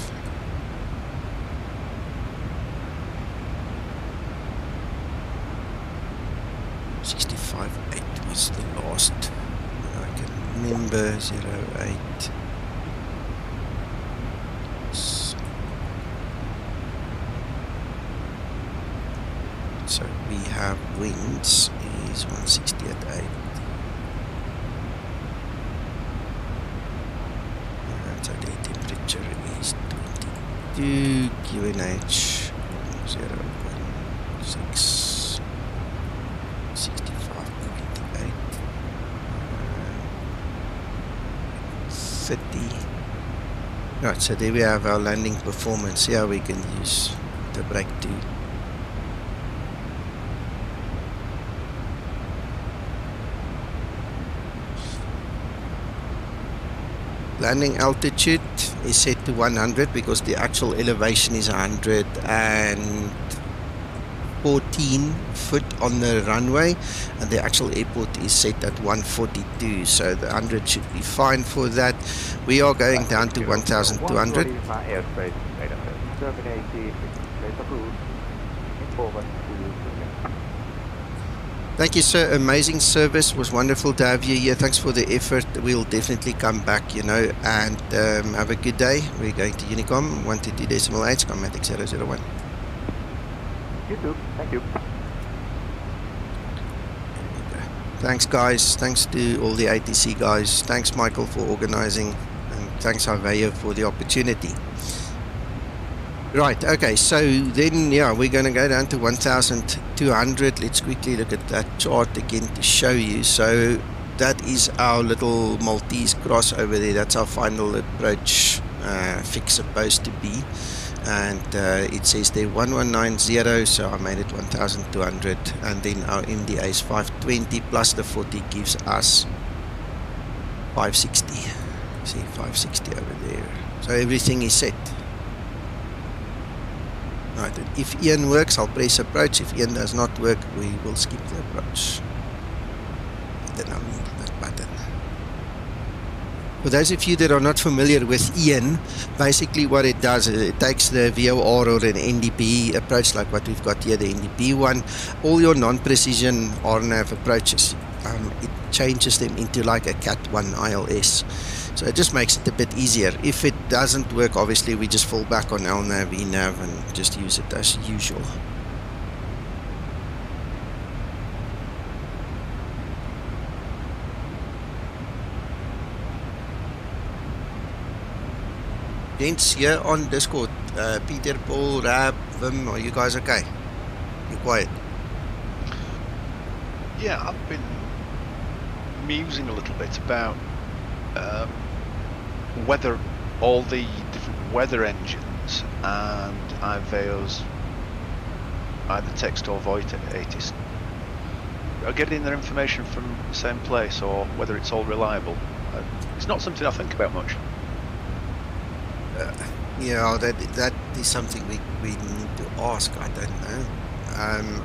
.8 was the last I can remember. 08. So we have winds is 160 at 8. And so the temperature is 22. QNH 0.6. 65.8. 30. Right, so there we have our landing performance. Here we can use the brake 2. Landing altitude is set to 100 because the actual elevation is 114 foot on the runway, and the actual airport is set at 142, so the 100 should be fine for that. We are going down to 1,200. Thank you, sir. Amazing service. Was wonderful to have you here. Thanks for the effort. We'll definitely come back, you know, and have a good day. We're going to Unicom 122.8, Skymatix 001. You too. Thank you. Thanks, guys. Thanks to all the ATC guys. Thanks, Michael, for organizing. And thanks, IVAO, for the opportunity. Right, okay, so then, yeah, we're going to go down to 1,200. Let's quickly look at that chart again to show you. So that is our little Maltese cross over there. That's our final approach fix supposed to be. And it says there 1190, so I made it 1,200. And then our MDA is 520 plus the 40 gives us 560. See, 560 over there. So everything is set. Right, if Ian works, I'll press approach. If Ian does not work, we will skip the approach. Then I'll need that button. For those of you that are not familiar with Ian, basically what it does is it takes the VOR or an NDP approach like what we've got here, the NDP one, all your non-precision RNAV approaches, it changes them into like a Cat 1 ILS. So it just makes it a bit easier. If it doesn't work, obviously we just fall back on LNAV, ENAV and just use it as usual. Gents, here on Discord, Peter, Paul, Rab, Vim, are you guys okay? You're quiet. Yeah, I've been musing a little bit about whether all the different weather engines and IVAO's either text or voice ATIS are getting their information from the same place, or whether it's all reliable. It's not something I think about much. Yeah, that is something we need to ask. I don't know.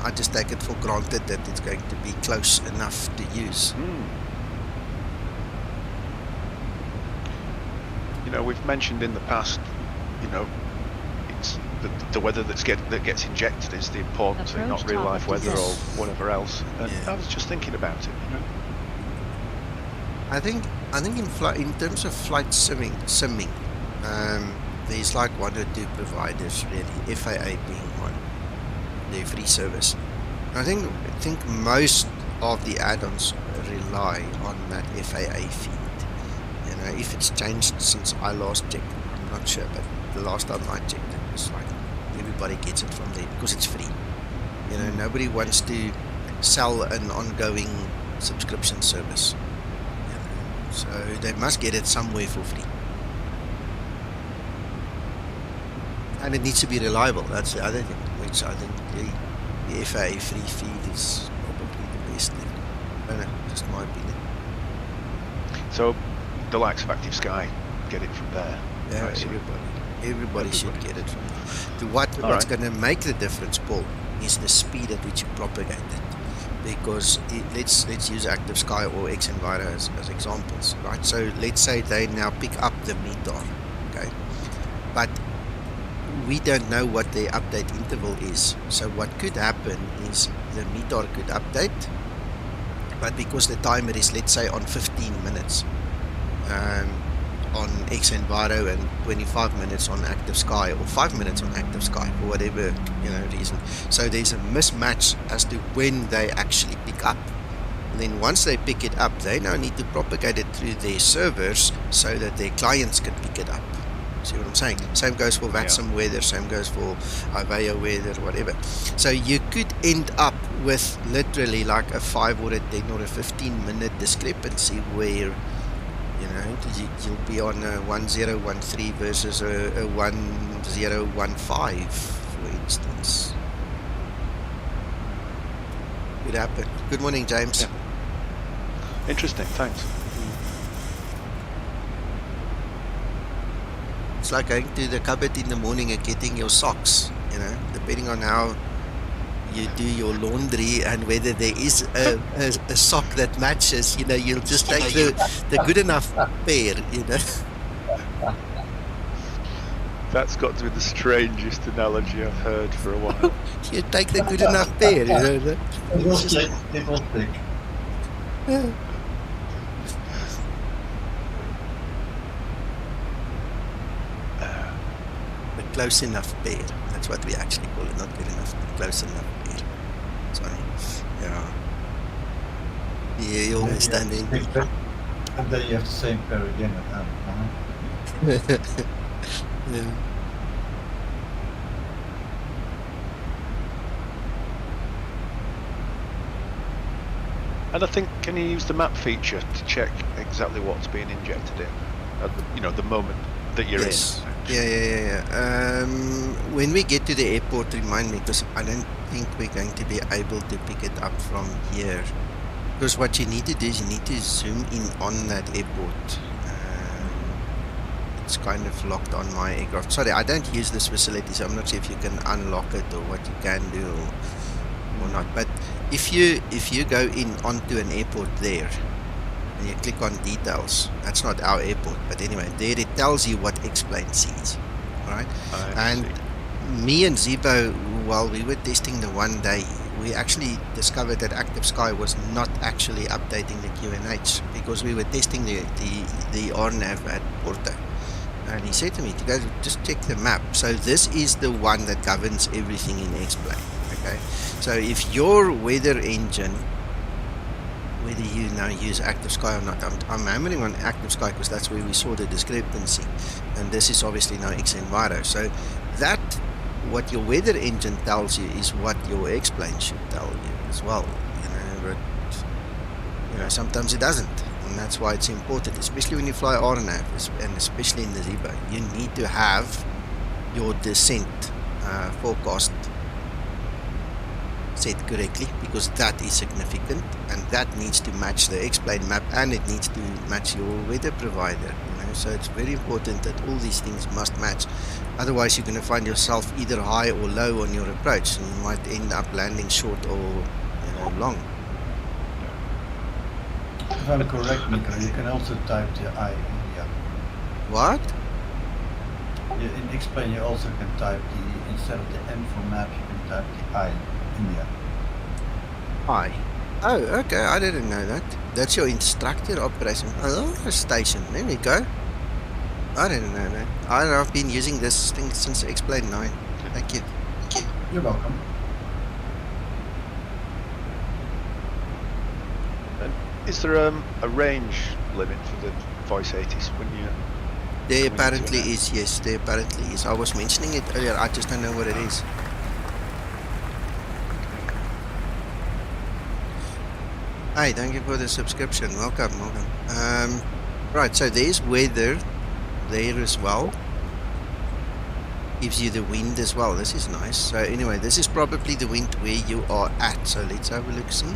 I just take it for granted that it's going to be close enough to use. You know, we've mentioned in the past, you know, it's the weather that gets injected is the important thing, not real life weather or whatever else. And I was just thinking about it, you know. I think in terms of flight simming, there's like one or two providers really, FAA being one, their free service. I think most of the add-ons rely on that FAA feed. You know, if it's changed since I last checked, I'm not sure, but the last time I checked it was like everybody gets it from there because it's free. You know, nobody wants to sell an ongoing subscription service. You know, so they must get it somewhere for free. And it needs to be reliable. That's the other thing, which I think the FAA free feed is probably the best thing. I don't know, just my opinion. So the likes of Active Sky get it from there. Yeah, Right, so everybody should get it from there. What's going to make the difference, Paul, is the speed at which you propagate it. Because let's use Active Sky or xEnviro as examples, right? So let's say they now pick up the METAR, okay? But we don't know what their update interval is. So what could happen is the METAR could update, but because the timer is, let's say, on 15 minutes on xEnviro and 25 minutes on Active Sky, or 5 minutes on Active Sky, for whatever reason. So there's a mismatch as to when they actually pick up. And then once they pick it up, they now need to propagate it through their servers so that their clients can pick it up. See what I'm saying? Same goes for VATSIM weather, same goes for IVAO weather, whatever. So you could end up with literally like a 5 or a 10 or a 15 minute discrepancy where you'll be on a 1013 versus a 1015, for instance. Could happen. Good morning, James. Yeah. Interesting, thanks. It's like going to the cupboard in the morning and getting your socks, depending on how you do your laundry and whether there is a sock that matches, you'll just take the good enough pair, That's got to be the strangest analogy I've heard for a while. You take the good enough pair, It will stick. Yeah. The close enough pair. That's what we actually call it. Not good enough, but close enough pair. Sorry. Yeah. Yeah, you understanding. And then you have the same pair again at hand. Yeah. And I think, can you use the map feature to check exactly what's being injected in at the moment that you're in? Yeah. When we get to the airport, remind me, because I don't think we're going to be able to pick it up from here. Because what you need to do is you need to zoom in on that airport. It's kind of locked on my aircraft. Sorry, I don't use this facility, so I'm not sure if you can unlock it or what you can do or not. But if you go in onto an airport there and you click on details, that's not our airport, but anyway, there it tells you what X-plane sees, right? And me and Zibo, while we were testing the one day, we actually discovered that Active Sky was not actually updating the QNH because we were testing the RNAV at Porto. And he said to me to go just check the map. So this is the one that governs everything in X-plane. Okay, so if your weather engine, whether you now use Active Sky or not, I'm hammering on Active Sky because that's where we saw the discrepancy, and this is obviously now xEnviro. So that what your weather engine tells you is what your X-plane should tell you as well. But sometimes it doesn't, and that's why it's important, especially when you fly RNAV, and especially in the Zibo. You need to have your descent forecast set correctly, because that is significant, and that needs to match the X-plane map, and it needs to match your weather provider. So it's very important that all these things must match. Otherwise, you're going to find yourself either high or low on your approach, and you might end up landing short or long. If I'm correct, Mika, you can also type the I India. What? In X-plane, you also can type instead of the M for map, you can type the I India. I. Oh, okay. I didn't know that. That's your instructor operation. Oh, station. There we go. I didn't know that. I've been using this thing since X-plane 9. Thank you. You're welcome. Is there a range limit for the Voice ATIS when you? There apparently is, yes. There apparently is. I was mentioning it earlier. I just don't know what it is. Hi, thank you for the subscription. Welcome, welcome. Right, so there's weather there as well. Gives you the wind as well. This is nice. So anyway, this is probably the wind where you are at. So let's have a look, see.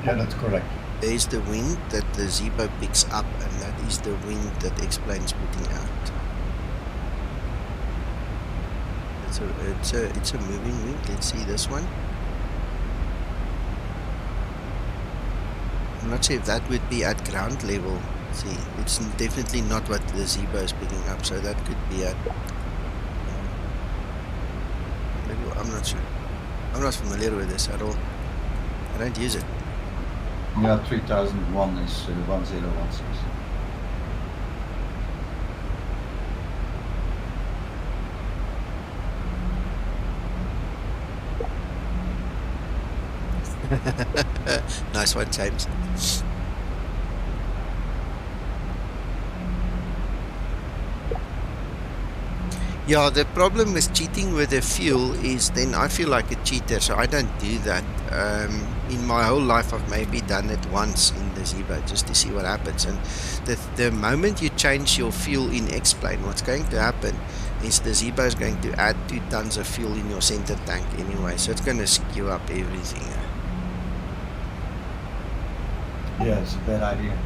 Yeah, that's correct. There's the wind that the Zebo picks up, and that is the wind that X-Plane's putting out. It's a moving wind. Let's see this one. I'm not sure if that would be at ground level. See, it's definitely not what the Zebo is picking up, so that could be at level. I'm not sure. I'm not familiar with this at all. I don't use it. Yeah, 3001 is 1016. Nice one, James. Yeah, the problem with cheating with the fuel is then I feel like a cheater, so I don't do that. In my whole life, I've maybe done it once in the Zebo just to see what happens. And the moment you change your fuel in X-Plane, what's going to happen is the Zebo is going to add 2 tons of fuel in your center tank anyway, so it's going to skew up everything. Yeah, it's a bad idea.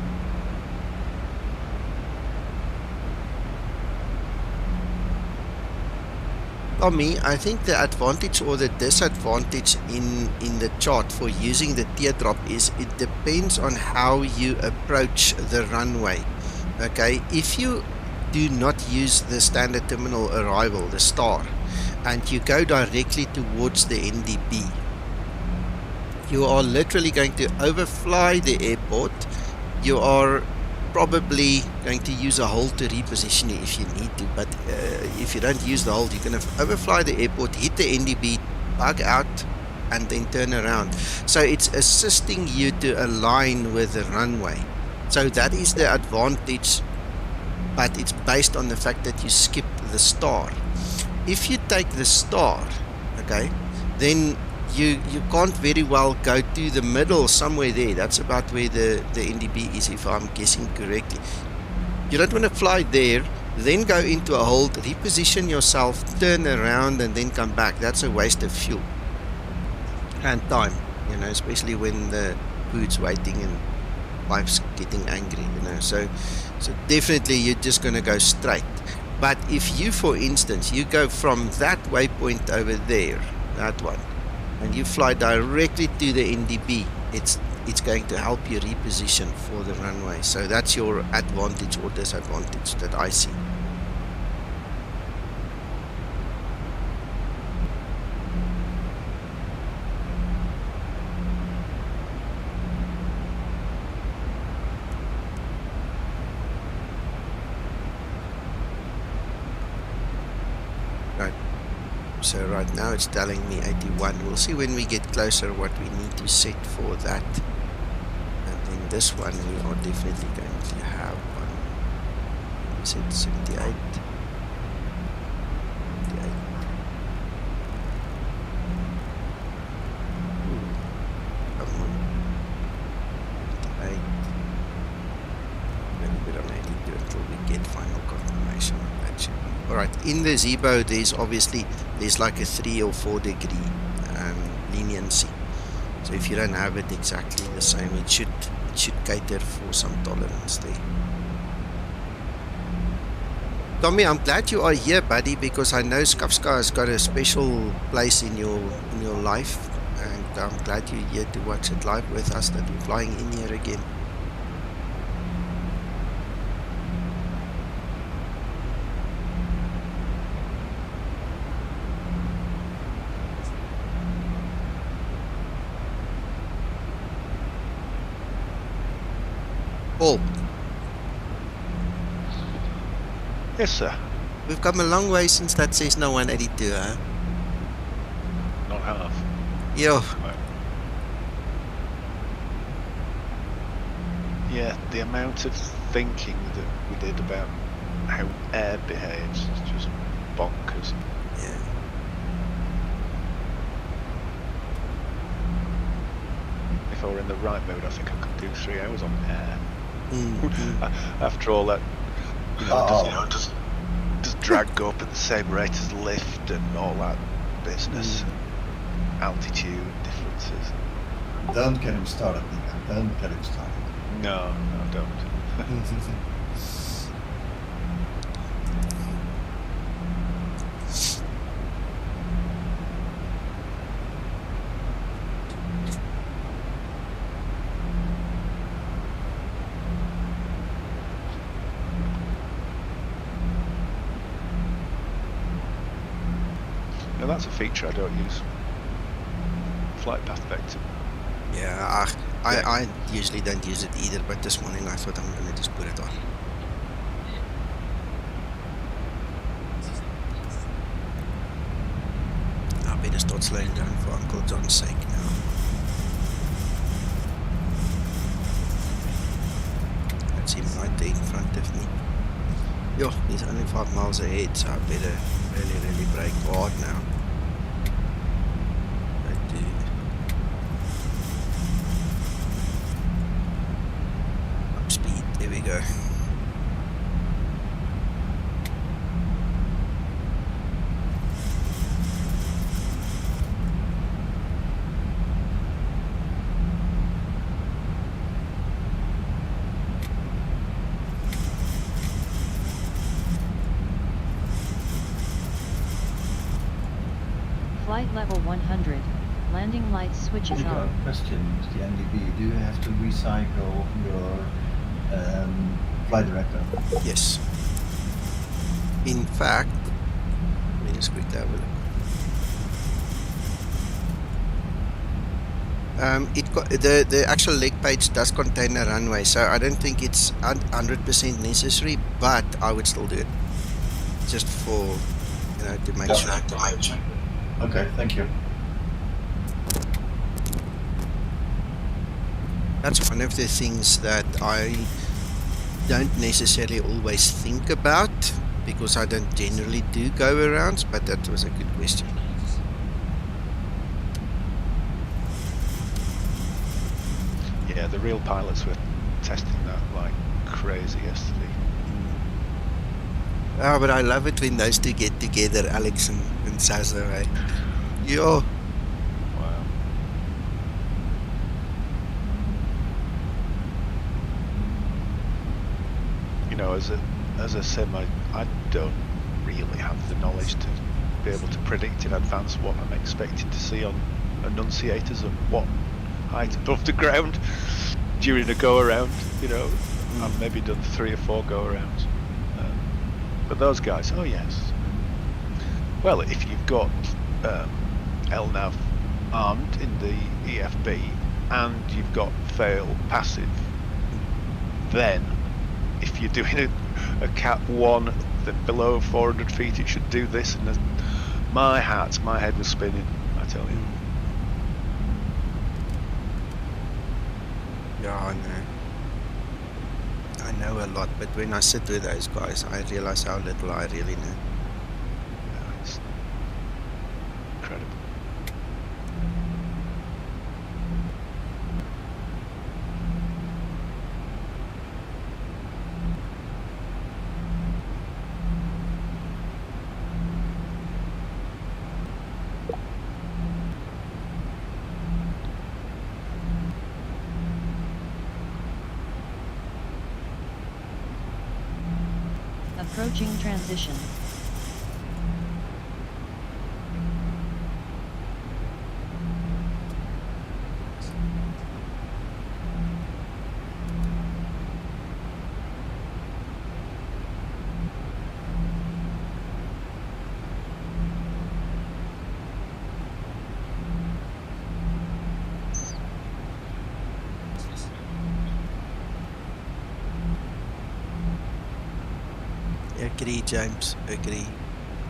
Tommy, I think the advantage or the disadvantage in the chart for using the teardrop is it depends on how you approach the runway. Okay, if you do not use the standard terminal arrival, the star, and you go directly towards the NDP, you are literally going to overfly the airport. You are probably going to use a hold to reposition it if you need to, but if you don't use the hold, you're going to overfly the airport, hit the NDB, bug out, and then turn around. So it's assisting you to align with the runway. So that is the advantage, but it's based on the fact that you skip the star. If you take the star, okay, then you can't very well go to the middle somewhere there. That's about where the NDB is, if I'm guessing correctly. You don't want to fly there, then go into a hold, reposition yourself, turn around, and then come back. That's a waste of fuel and time, you know, especially when the food's waiting and wife's getting angry, you know. So definitely you're just going to go straight. But if you, for instance, you go from that waypoint over there, that one, and you fly directly to the NDB, it's going to help you reposition for the runway. So that's your advantage or disadvantage that I see. Right. So right now it's telling me 81. We'll see when we get closer what we need to set for that. And then this one we are definitely going to have one. We set 78. 78. Ooh, come on. 78. Maybe we don't need to do it until we get final confirmation of that should be. Alright, in the Zebo there's like a 3 or 4 degree leniency. So if you don't have it exactly the same, it should cater for some tolerance there. Tommy, I'm glad you are here, buddy, because I know Skavska has got a special place in your life, and I'm glad you're here to watch it live with us, that we're flying in here again. Paul. Yes, sir. We've come a long way since that says no 182, huh? Not half. Yo. Yeah, the amount of thinking that we did about how air behaves is just bonkers. Yeah. or in the right mode, I think I could do 3 hours on air. After all that, does drag go up at the same rate as lift and all that business, altitude differences. Don't get him started, Nika. Don't get him started. No, don't. Now that's a feature I don't use. Flight path vector. Yeah, I usually don't use it either, but this morning I thought I'm going to just put it on. I better start slowing down for Uncle John's sake now. That's him right there in front of me. Yo, he's only 5 miles ahead, so I better really brake hard now. Up speed, there we go. Flight level 100. Landing lights switches on. Question, Mr. Ndb. Do you have to recycle your flight director? Yes. In fact, let me just quickly have a look. It got the actual leg page does contain a runway, so I don't think it's 100% necessary, but I would still do it just for to make sure. Okay, thank you. That's one of the things that I don't necessarily always think about because I don't generally do go-arounds, but that was a good question. Yeah, the real pilots were testing that like crazy yesterday. Oh, but I love it when those two get together, Alex and Sazo, eh? Yo. Wow. You know, as I said, I don't really have the knowledge to be able to predict in advance what I'm expecting to see on annunciators at what height above the ground during a go-around. You know, I've maybe done 3 or 4 go-arounds. But those guys, oh yes. Well, if you've got LNAV armed in the EFB and you've got fail passive, then if you're doing a Cat 1 then below 400 feet, it should do this, and my head was spinning, I tell you. Yeah, I know. I know a lot, but when I sit with those guys, I realize how little I really know. Yeah, it's incredible. Approaching transition. Agree, James. Agree.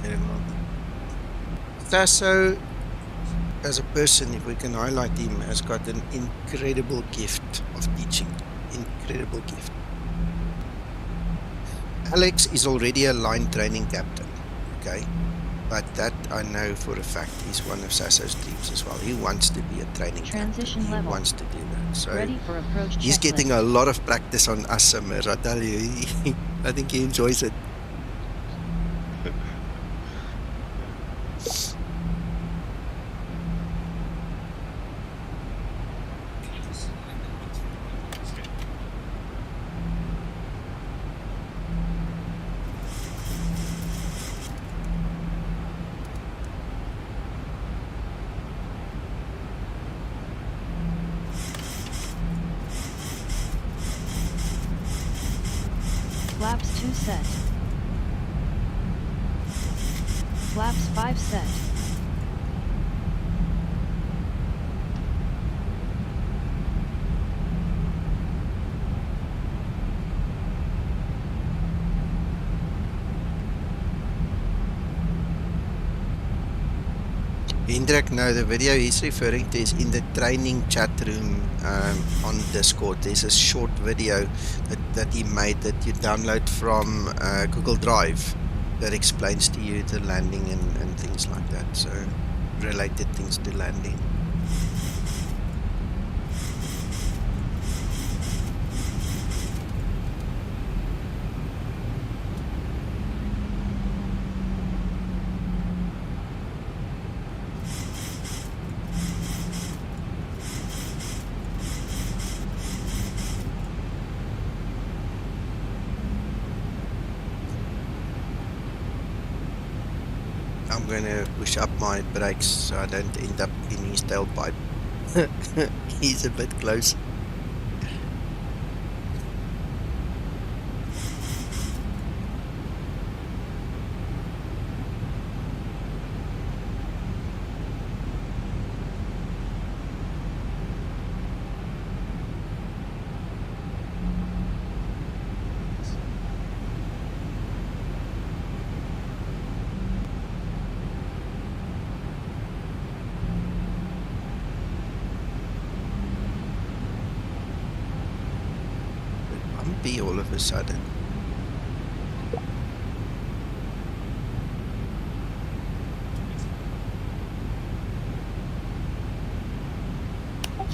Very well. Tasso, as a person, if we can highlight him, has got an incredible gift of teaching. Incredible gift. Alex is already a line training captain. Okay. But that I know for a fact is one of Sasso's dreams as well. He wants to be a training Transition captain. He level. wants to do that. So Ready for approach he's getting checklist. a lot of practice on Asimir, I tell you. I think he enjoys it. Flaps 2 set. Flaps 5 set. Hendrik, no, the video he's referring to is in the training chat room on Discord. There's a short video that he made that you download from Google Drive that explains to you the landing and things like that. So, related things to landing. I'm gonna push up my brakes so I don't end up in his tailpipe. He's a bit close. All of a sudden.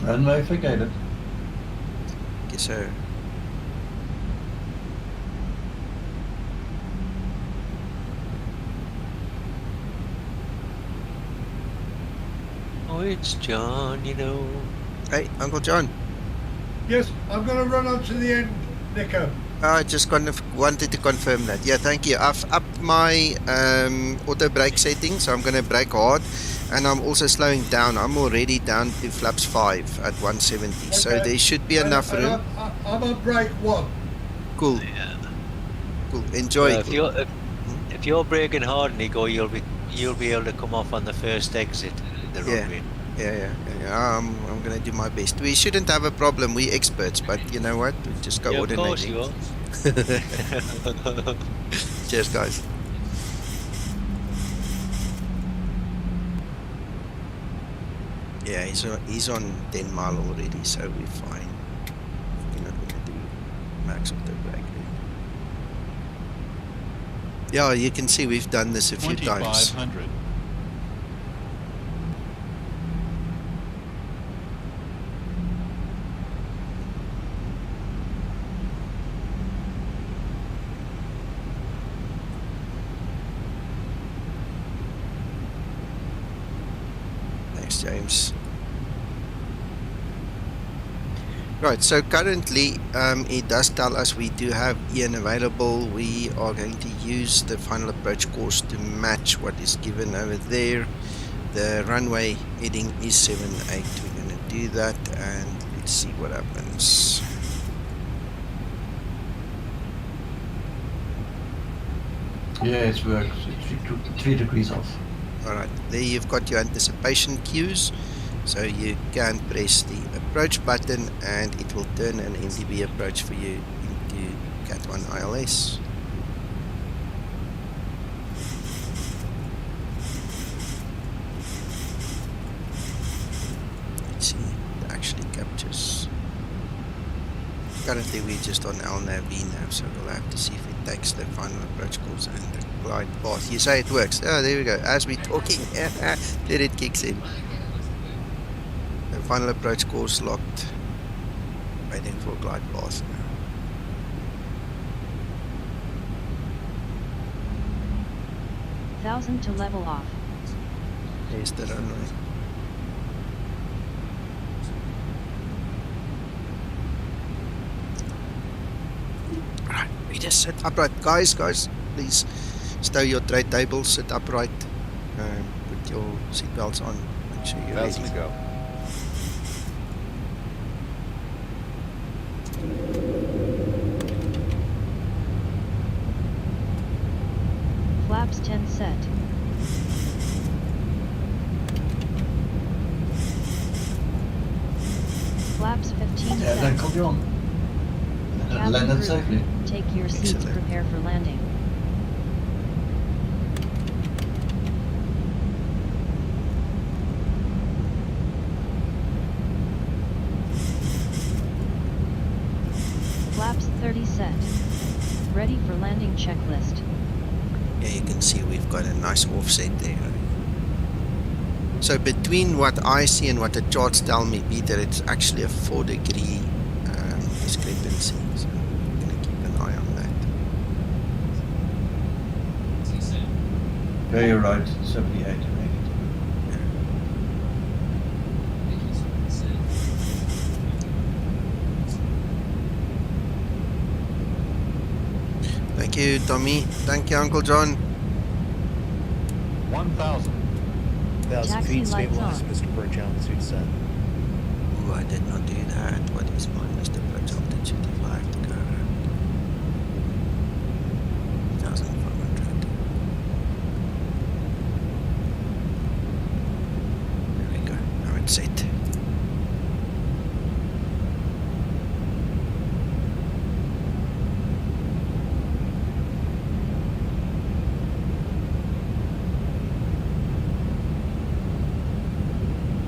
Runway vacated. Yes, sir. Oh, it's John, you know. Hey, Uncle John. Yes, I'm going to run on to the end, Nico. I just wanted to confirm that. Yeah, thank you. I've upped my auto brake settings, so I'm going to brake hard, and I'm also slowing down. I'm already down to flaps 5 at 170, okay. So there should be enough room. I'm on brake 1. Cool. Yeah. Cool. Enjoy. If you're braking hard, Nico, you'll be able to come off on the first exit in the runway. Yeah. I'm gonna do my best. We shouldn't have a problem. We're experts, but you know what? We just go ordinary. Of course you are. Cheers, guys. Yeah, he's on 10 mile already, so we're fine. We're not gonna do max of the brake. Yeah, you can see we've done this a few times. 2500. James. Right, so currently it does tell us we do have Ian available. We are going to use the final approach course to match what is given over there. The runway heading is 78. We're going to do that and let's see what happens. Yeah, it works. It's 3 degrees off. Alright, there you've got your anticipation cues, so you can press the approach button and it will turn an Ndb approach for you into Cat 1 ILS. Let's see, it actually captures. Currently we're just on LNAV now, so we'll have to see if it takes the final approach course and the glide path. You say it works. Oh, there we go. As we're talking, then it kicks in. The final approach course locked. Waiting for glide path now. Thousand to level off. Here's the runway. Alright, we just sit upright. Guys, please stow your tray tables, sit upright. Put your seatbelts on. Make sure you're ready. To go. Flaps 10 set. Flaps 15 Yeah, set. then copy on. Cabin Landed crew, safely. take your seats, Excellent. prepare for landing. Flaps 30 set. Ready for landing checklist. Yeah, you can see we've got a nice offset there. So between what I see and what the charts tell me, Peter, it's actually a 4-degree discrepancy. So I'm going to keep an eye on that. Yeah, you're right. 78 and 82. Thank you, Tommy. Thank you, Uncle John. 1,000. 1,000 Taxi feet, lights stabilized, on. Mr. Birch, altitude set. Ooh, I did not do that. What is my Mr. Birch altitude if I have to go around? 1,500. There we go. Now it's set.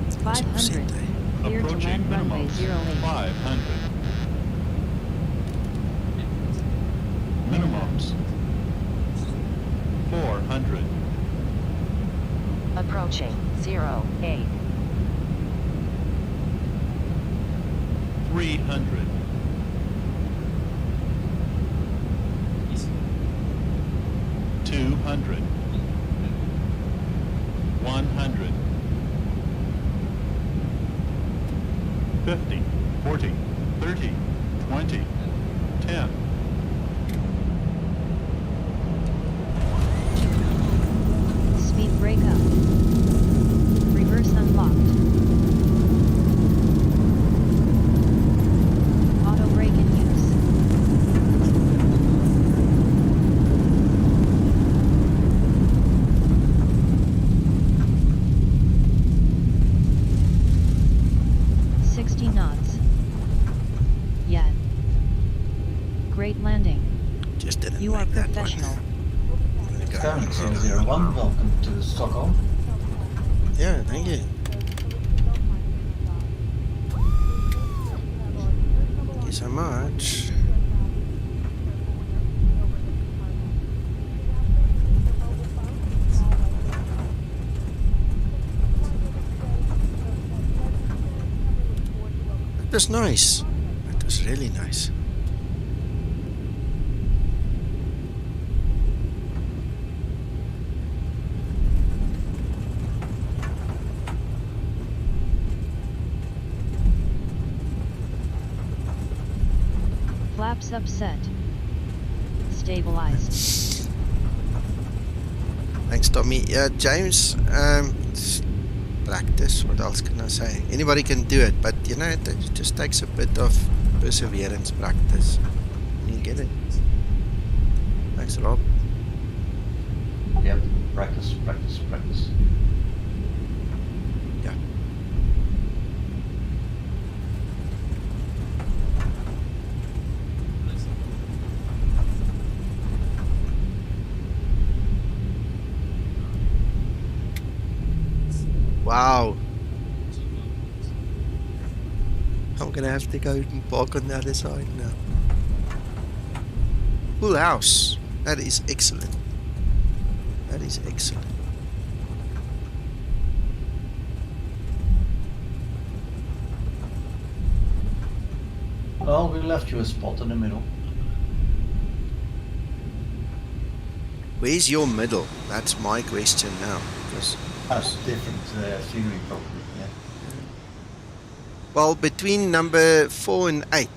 It's all set 500. there. Clear to Approaching land runway minimum 08. 500. Minimums 400. Approaching 08. 300. 200. 100. 50, 40, 30, 20, 10. Speed brake up. Reverse unlocked. Auto brake in use. knots. Yeah. Great landing. Just didn't You are professional. Skymatix 001, welcome to Stockholm. Yeah, thank you. Thank you so much. That was nice. That was really nice. Flaps upset. Stabilized. Thanks, Tommy. Yeah, James, it's practice. What else can I say? Anybody can do it, but you know, it just takes a bit of perseverance, practice. And you get it. Thanks, Rob. Yep, practice, practice, practice. Yeah. Wow. Oh gonna have to go and park on the other side now. Full house. That is excellent. That is excellent. Well, we left you a spot in the middle. Where's your middle? That's my question now. Because that's different scenery probably, yeah. Well, between number 4 and 8.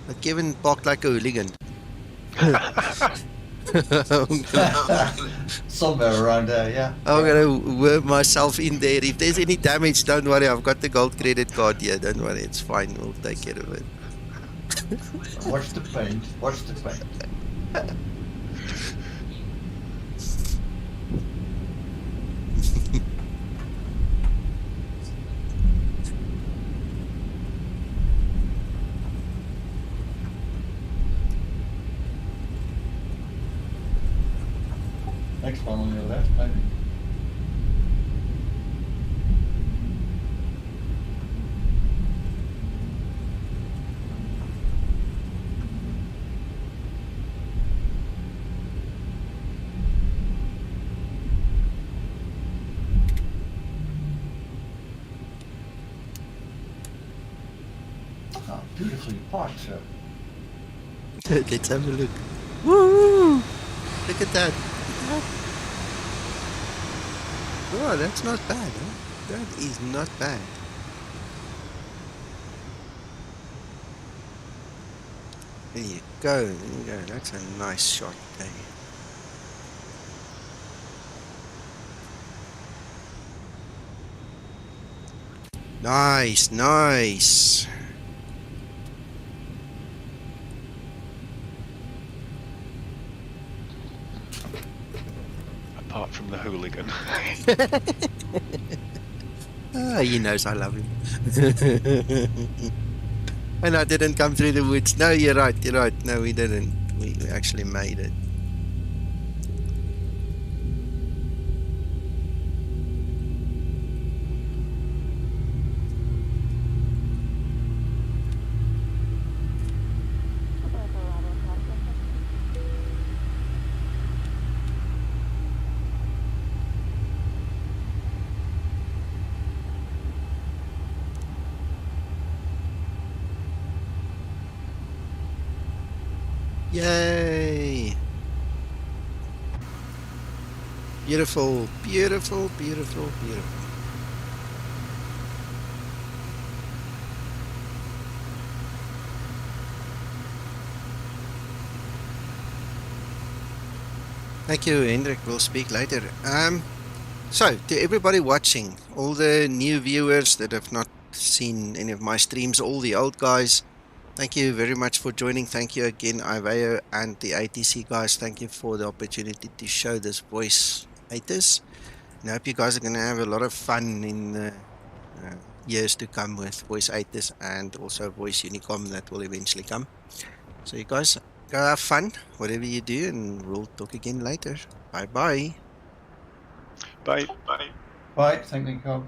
But Kevin parked like a hooligan. Somewhere around there, yeah. I'm gonna worm myself in there. If there's any damage, don't worry. I've got the gold credit card here. Don't worry, it's fine. We'll take care of it. Watch the paint. Watch the paint. Next one on your left, maybe. Oh, beautifully parked, sir. Let's have a look. Woo! Look at that. Oh, that's not bad, huh? That is not bad. There you go, there you go. That's a nice shot there. Nice, nice. Apart from the hooligan. He knows I love him. And I didn't come through the woods. No, you're right, you're right. No, we didn't. We actually made it. Yay! Beautiful, beautiful, beautiful, beautiful. Thank you, Hendrik. We'll speak later. So, to everybody watching, all the new viewers that have not seen any of my streams, all the old guys, thank you very much for joining. Thank you again, IVAO and the ATC guys. Thank you for the opportunity to show this Voice ATIS. And I hope you guys are going to have a lot of fun in the years to come with Voice ATIS and also Voice Unicom that will eventually come. So you guys go have fun, whatever you do, and we'll talk again later. Bye-bye. Bye. Bye. Bye. Thank you.